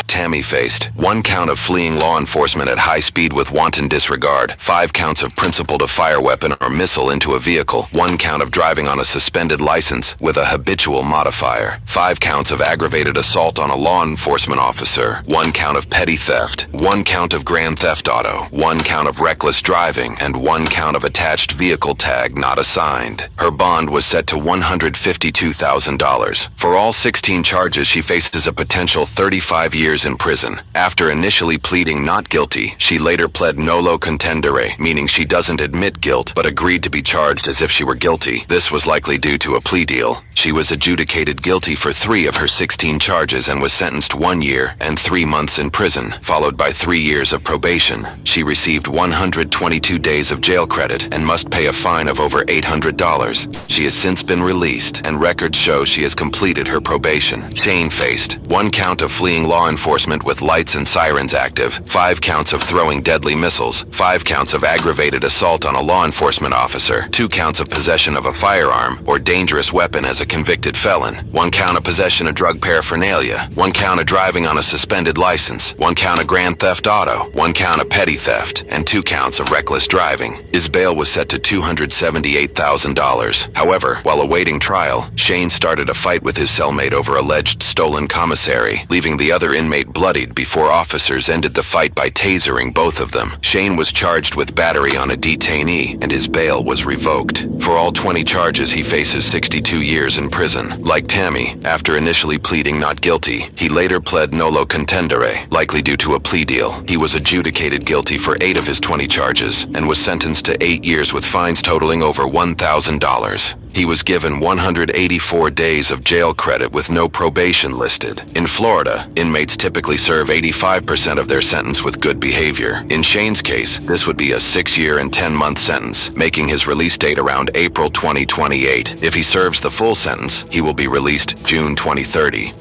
Tammy faced 1 count of fleeing law enforcement at high speed with wanton disregard, 5 counts of principal to fire weapon or missile into a vehicle, 1 count of driving on a suspended license with a habitual modifier, 5 counts of aggravated assault on a law enforcement officer, 1 count of petty theft, 1 count of grand theft auto, 1 count of reckless driving, and 1 count of attached vehicle tag not assigned. Her bond was set to $152,000. For all 16 charges, she faces a potential 35 years years in prison. After initially pleading not guilty, she later pled nolo contendere, meaning she doesn't admit guilt, but agreed to be charged as if she were guilty. This was likely due to a plea deal. She was adjudicated guilty for 3 of her 16 charges and was sentenced 1 year and 3 months in prison, followed by 3 years of probation. She received 122 days of jail credit and must pay a fine of over $800. She has since been released, and records show she has completed her probation. Shane faced 1 count of fleeing law enforcement with lights and sirens active, 5 counts of throwing deadly missiles, 5 counts of aggravated assault on a law enforcement officer, 2 counts of possession of a firearm or dangerous weapon as a convicted felon, 1 count of possession of drug paraphernalia, 1 count of driving on a suspended license, 1 count of grand theft auto, 1 count of petty theft, and 2 counts of reckless driving. His bail was set to $278,000. However, while awaiting trial, Shane started a fight with his cellmate over alleged stolen commissary, leaving the other inmate bloodied before officers ended the fight by tasering both of them. Shane was charged with battery on a detainee, and his bail was revoked. For all 20 charges, he faces 62 years in prison. Like Tammy, after initially pleading not guilty, he later pled nolo contendere, likely due to a plea deal. He was adjudicated guilty for 8 of his 20 charges and was sentenced to 8 years with fines totaling over $1,000. He was given 184 days of jail credit with no probation listed. In Florida, inmates typically serve 85% of their sentence with good behavior. In Shane's case, this would be a 6-year and 10-month sentence, making his release date around April 2028. If he serves the full sentence, he will be released June 2030.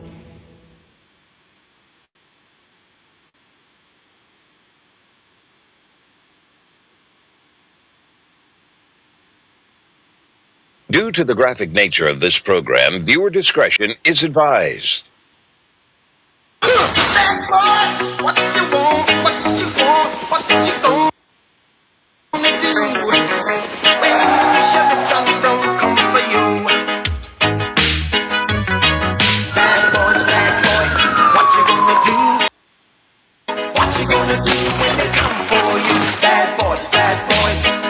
Due to the graphic nature of this program, viewer discretion is advised. What you want, what you want, what you gonna do? When Chevy John Brown come for you. Bad boys, what you gonna do? What you gonna do when they come for you? Bad boys,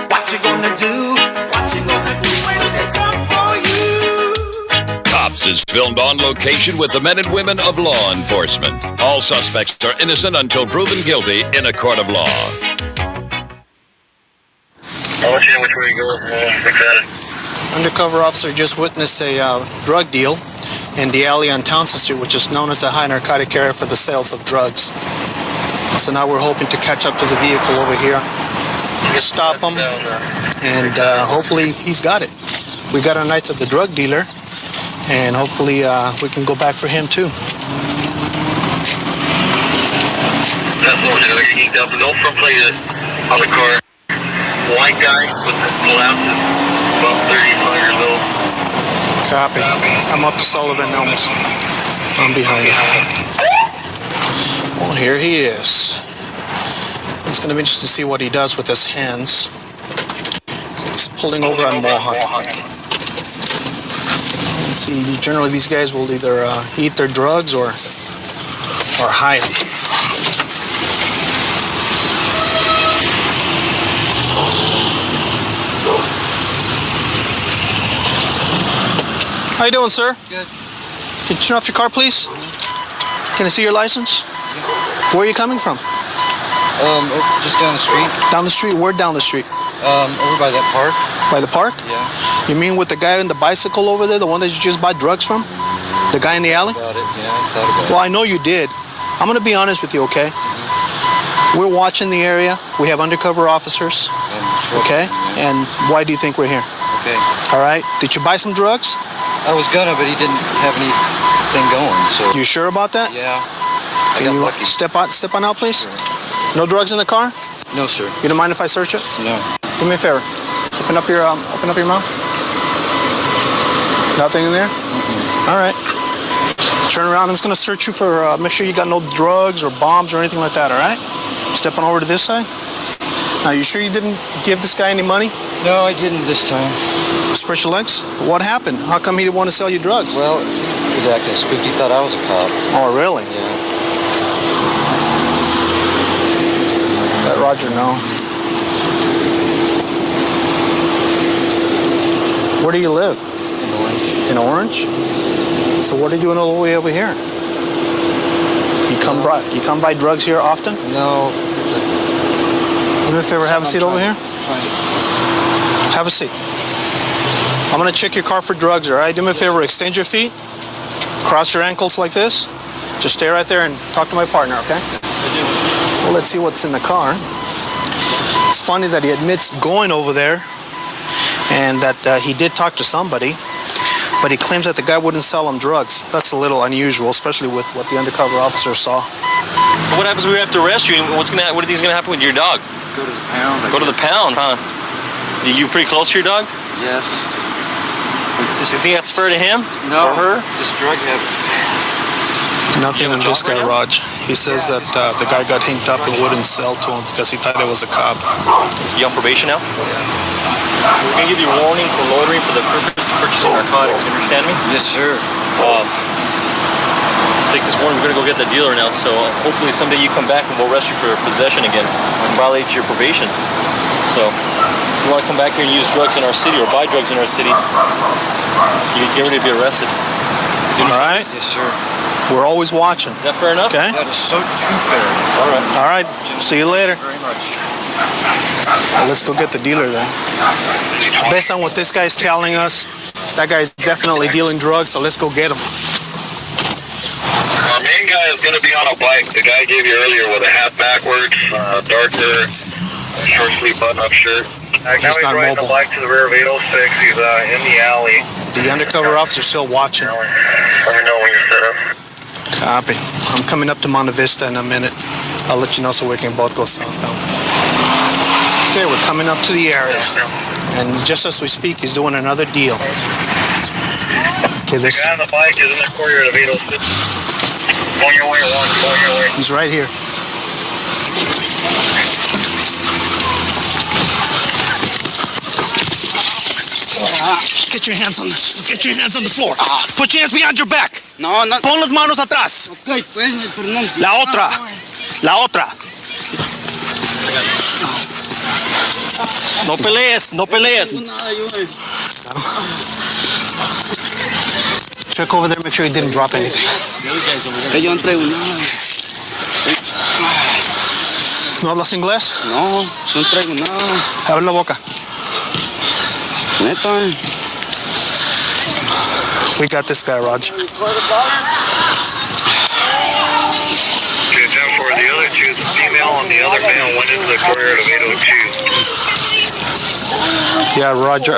what you gonna do? What you gonna do when they come for you? Cops is filmed on location with the men and women of law enforcement. All suspects are innocent until proven guilty in a court of law. I'll let you know which way you go. We got it. Undercover officer just witnessed a drug deal in the alley on Townsend Street, which is known as a high narcotic area for the sales of drugs. So now we're hoping to catch up to the vehicle over here, stop him, and hopefully he's got it. We got our night to the drug dealer, and hopefully we can go back for him too. That's what we're going to get up. No front plate on the car. White guy with the glasses, about 35 years old. Copy. I'm up to Sullivan almost. I'm behind him. Well, here he is. It's going to be interesting to see what he does with his hands. He's pulling over on Mohawk. See, generally these guys will either eat their drugs or hide them. How you doing, sir? Good. Can you turn off your car, please? Can I see your license? Where are you coming from? Just down the street. Down the street? Where down the street? Over by that park. By the park? Yeah. You mean with the guy in the bicycle over there, the one that you just bought drugs from? The guy in the alley? About it, yeah, I thought about it. Well, I know you did. I'm going to be honest with you, okay? We're watching the area. We have undercover officers. Okay? And why do you think we're here? Okay. All right. Did you buy some drugs? I was gonna, but he didn't have anything going, so. You sure about that? Yeah. Can you step on out, please? Sure. No drugs in the car? No, sir. You don't mind if I search it? No. Do me a favor. Open up your mouth. Nothing in there? All right. Turn around. I'm just gonna search you for. Make sure you got no drugs or bombs or anything like that. All right. Stepping over to this side. Now, you sure you didn't give this guy any money? No, I didn't this time. Spread your legs? What happened? How come he didn't want to sell you drugs? Well, he was acting spooked. He thought I was a cop. Oh, really? Yeah. Let Roger know. Where do you live? In Orange. In Orange? So what are you doing all the way over here? You come buy drugs here often? No. Do me a favor, have a seat over here. Have a seat. I'm gonna check your car for drugs, all right? Do me a favor, extend your feet, cross your ankles like this. Just stay right there and talk to my partner, okay? Well, let's see what's in the car. It's funny that he admits going over there and that he did talk to somebody, but he claims that the guy wouldn't sell him drugs. That's a little unusual, especially with what the undercover officer saw. So what happens when we have to arrest you? What do you think is gonna happen with your dog? Go to the pound. Go to the pound, huh? You pretty close to your dog? Yes. You think that's fair to him? No. Or her? This drug habit. Nothing in this garage. He says that the guy got hinked up and wouldn't sell to him because he thought it was a cop. You on probation now? We're gonna give you a warning for loitering for the purpose of purchasing narcotics. You understand me? Yes, sir. Take this warning. We're gonna go get the dealer now. So hopefully someday you come back and we'll arrest you for possession again and violate your probation. So if you want to come back here and use drugs in our city or buy drugs in our city, you get ready to be arrested. All right. Yes, sir. We're always watching. Is that fair enough? Okay. That is so too fair. All right. All right. See you later. Very much. Well, let's go get the dealer then. Based on what this guy's telling us, that guy's definitely dealing drugs, so let's go get him. Our main guy is going to be on a bike. The guy I gave you earlier with a hat backwards, dark hair, short sleeve button-up shirt. Now he's riding the bike to the rear of 806. He's in the alley. The undercover officer's still watching. Let me know when you're set up. Copy. I'm coming up to Monte Vista in a minute. I'll let you know so we can both go southbound. Okay, we're coming up to the area. And just as we speak, he's doing another deal. Okay, The guy on the bike is in the corridor of 806. Going your way, going your way. He's right here. Get your hands on the floor. Put your hands behind your back. No, no. Pon las manos atrás. Ok, pues, Fernando. La otra. La otra. No pelees, no pelees. Check over there, make sure he didn't drop anything. Yo no traigo nada. ¿No hablas inglés? No, yo no traigo nada. Abre la boca. Neta. We got this guy, Raj. Okay, 10-4. The other two, the female and the other male, went into the corridor of 802. Yeah, Roger,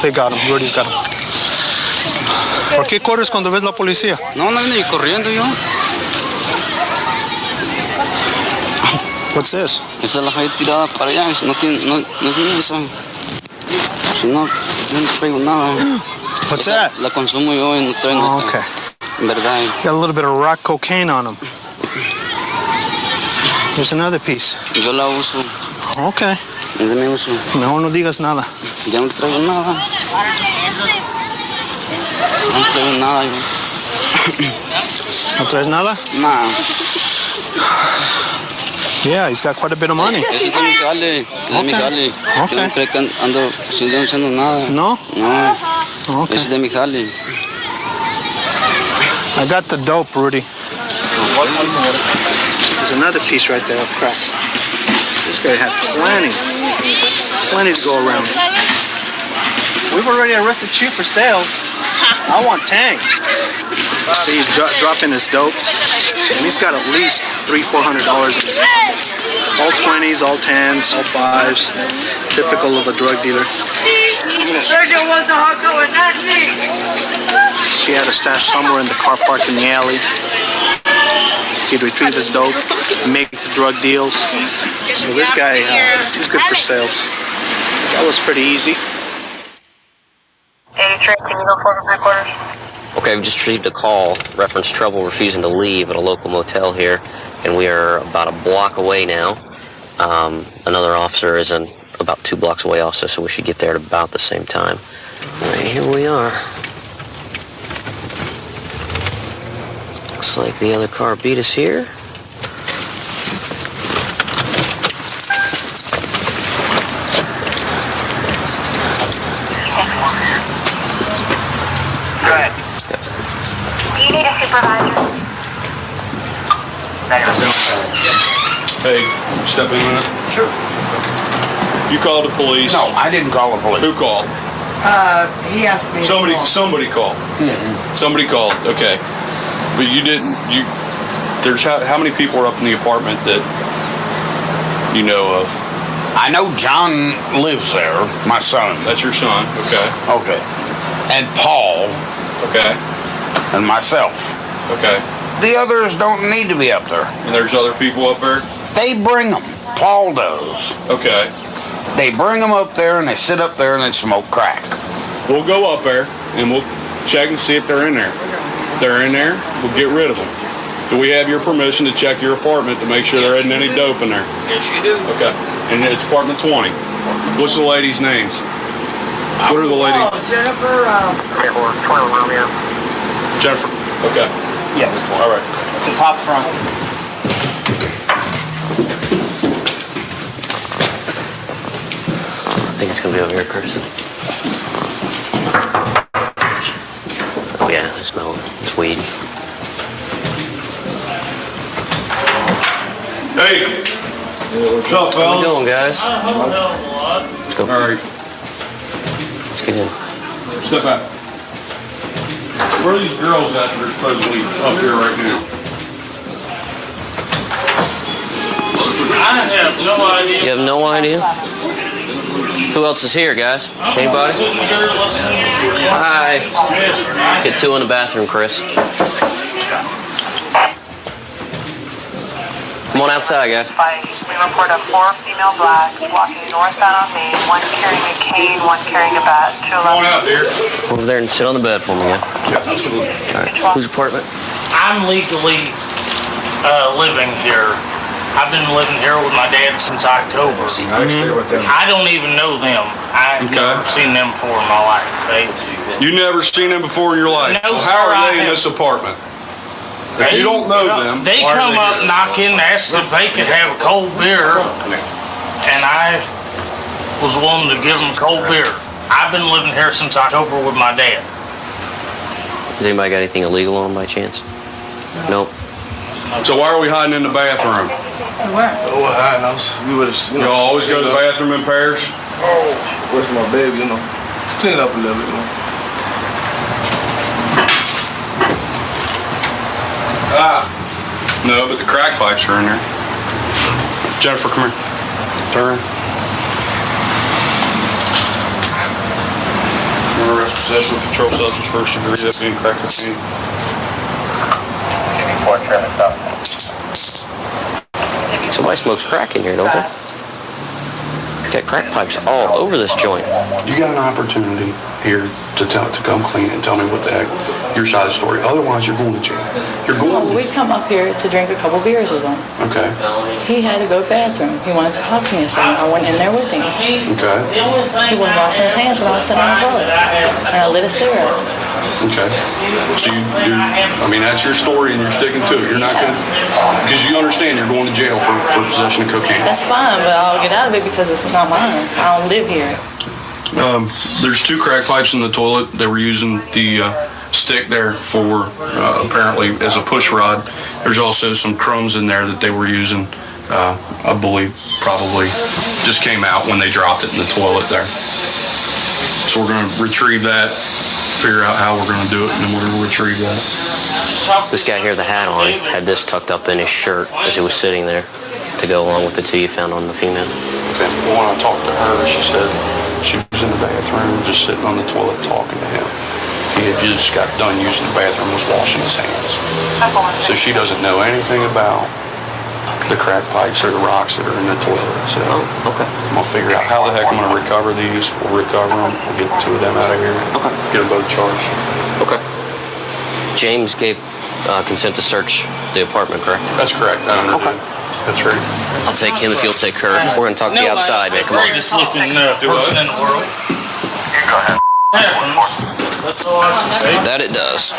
they got him. Rudy's got him. ¿Por qué corres cuando ves la policía? No, no vine corriendo yo. What's this? Esa la hay tirada para allá. No es ni eso. Si no, yo no traigo nada. What's that? La consumo yo y no traigo nada. Okay. En verdad. Got a little bit of rock cocaine on him. Here's another piece. Yo la uso. Okay. Es de mi uso. Mejor no digas nada. Ya no traigo nada. No traigo nada yo. ¿No traes nada? Nah. Yeah, he's got quite a bit of money. Ese es de mi jale. Es de mi jale. Okay. Yo no creo que ando haciendo nada. No? No. Okay. Ese es de mi jale. I got the dope, Rudy. There's another piece right there of crack. This guy had plenty to go around. We've already arrested you for sales. I want Tang. See, he's dropping his dope, and he's got at least $300-400 in his pocket. All 20s, all 10s, all 5s. Typical of a drug dealer. Sergio wants to hook up with that thing. He had a stash somewhere in the car park in the alley. He'd retrieve his dope, make drug deals. So this guy, he's good for sales. That was pretty easy. 83, can you go forward to 3/4? Okay, we just received a call, reference trouble refusing to leave at a local motel here, and we are about a block away now. Another officer is about 2 blocks away also, so we should get there at about the same time. Right, here we are. Looks like the other car beat us here. Do you need a supervisor? Hey, step in a minute. Sure. You called the police? No, I didn't call the police. Who called? He asked me. Somebody called. Somebody called. Okay, but you didn't. There's how many people are up in the apartment that you know of? I know John lives there. My son. That's your son. Okay. Okay. And Paul. Okay. And myself. Okay. The others don't need to be up there. And there's other people up there? They bring them. Paul does. Okay. They bring them up there and they sit up there and they smoke crack. We'll go up there and we'll check and see if they're in there. If they're in there, we'll get rid of them. Do we have your permission to check your apartment to make sure there isn't any dope in there? Yes, you do. Okay. And it's apartment 20. What's the ladies' names? What are the ladies? Jennifer. Jennifer. Okay. Yes. All right. The top front. I think it's gonna be over here, Kirsten. Oh yeah, I smell it. It's weed. Hey! What's up, fellas? How we doing, guys? Let's go. All right. Let's get in. Step back. Where are these girls at that are supposedly up here right now? I have no idea. You have no idea? Who else is here, guys? Anybody? Hi. Get two in the bathroom, Chris. Come on outside, guys. We report a 4 female blacks walking northbound on Main, one carrying a cane, one carrying a bat. Come on out there. Over there and sit on the bed for me, yeah? Yeah, absolutely. All right. Whose apartment? I'm legally living here. I've been living here with my dad since October. I don't even know them. I've never seen them before in my life. You never seen them before in your life? No, well, sir, how are I they in have. this apartment? If you don't know them, they why are come they up here? knocking, asked if they could have a cold beer, and I was willing to give them cold beer. I've been living here since October with my dad. Has anybody got anything illegal on by chance? Nope. So why are we hiding in the bathroom? What? Oh, I know. We would have. You always go to the bathroom in pairs? Oh, where's my baby? You know, just clean it up a little bit. You know. No, but the crack pipes are in there. Jennifer, come here. Turn. Arrest possession of controlled substance first degree, that being crack cocaine. Somebody smokes crack in here, don't they? Got crack pipes all over this joint. You got an opportunity here to come clean and tell me what the heck your side of the story. Otherwise, you're going to jail. You're going. We come up here to drink a couple beers with him. Okay. He had to go to the bathroom. He wanted to talk to me a second. I went in there with him. Okay. He wasn't washing his hands when I was sitting on the toilet. And I lit a cigarette. Okay. So I mean, that's your story and you're sticking to it. You're not going to, because you understand you're going to jail for possession of cocaine. That's fine, but I'll get out of it because it's not mine. I don't live here. There's 2 crack pipes in the toilet. They were using the stick there for apparently as a push rod. There's also some crumbs in there that they were using. I believe probably just came out when they dropped it in the toilet there. So we're going to retrieve that, figure out how we're going to do it, and then we're going to retrieve that. This guy here, the hat on, had this tucked up in his shirt as he was sitting there to go along with the 2 you found on the female. Okay. Well, when I talked to her, she said she was in the bathroom just sitting on the toilet talking to him. He had just got done using the bathroom, was washing his hands. So she doesn't know anything about the crack pipes or the rocks that are in the toilet. So okay. I'm going to figure out how the heck I'm going to recover these. We'll recover them. We'll get the 2 of them out of here. Okay. Get them both charged. Okay. James gave consent to search the apartment, correct? That's correct. Okay. That's right. I'll take him if you'll take her. We're going to talk to you outside, man. Come on. Greatest looking person in the world. That's all I can say. That it does.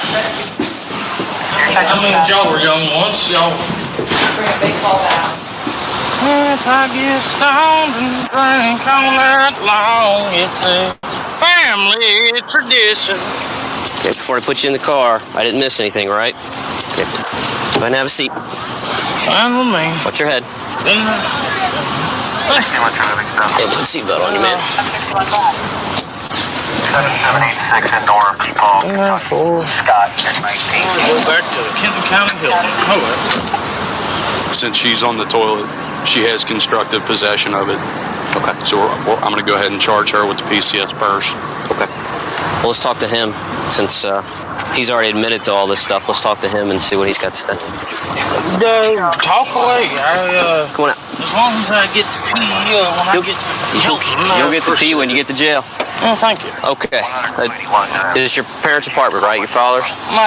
I mean, y'all were young once, y'all. Bring a baseball bat. If I get stoned and drink all night long, it's a family tradition. Okay, before I put you in the car, I didn't miss anything, right? Okay. Go ahead and have a seat. Fine with me. Watch your head. Yeah, put the seatbelt on you, man. 7786 in North, Paul. Scott, 19. Go back to the Kenton County Hilton. Since she's on the toilet, she has constructive possession of it. Okay. So I'm going to go ahead and charge her with the PCS first. Okay. Well, let's talk to him since he's already admitted to all this stuff. Let's talk to him and see what he's got to say. Talk away. Come on out. As long as I get to pee when I get to You'll get to pee when you get to jail. Oh, thank you. Okay. This is your parents' apartment, right? Your father's?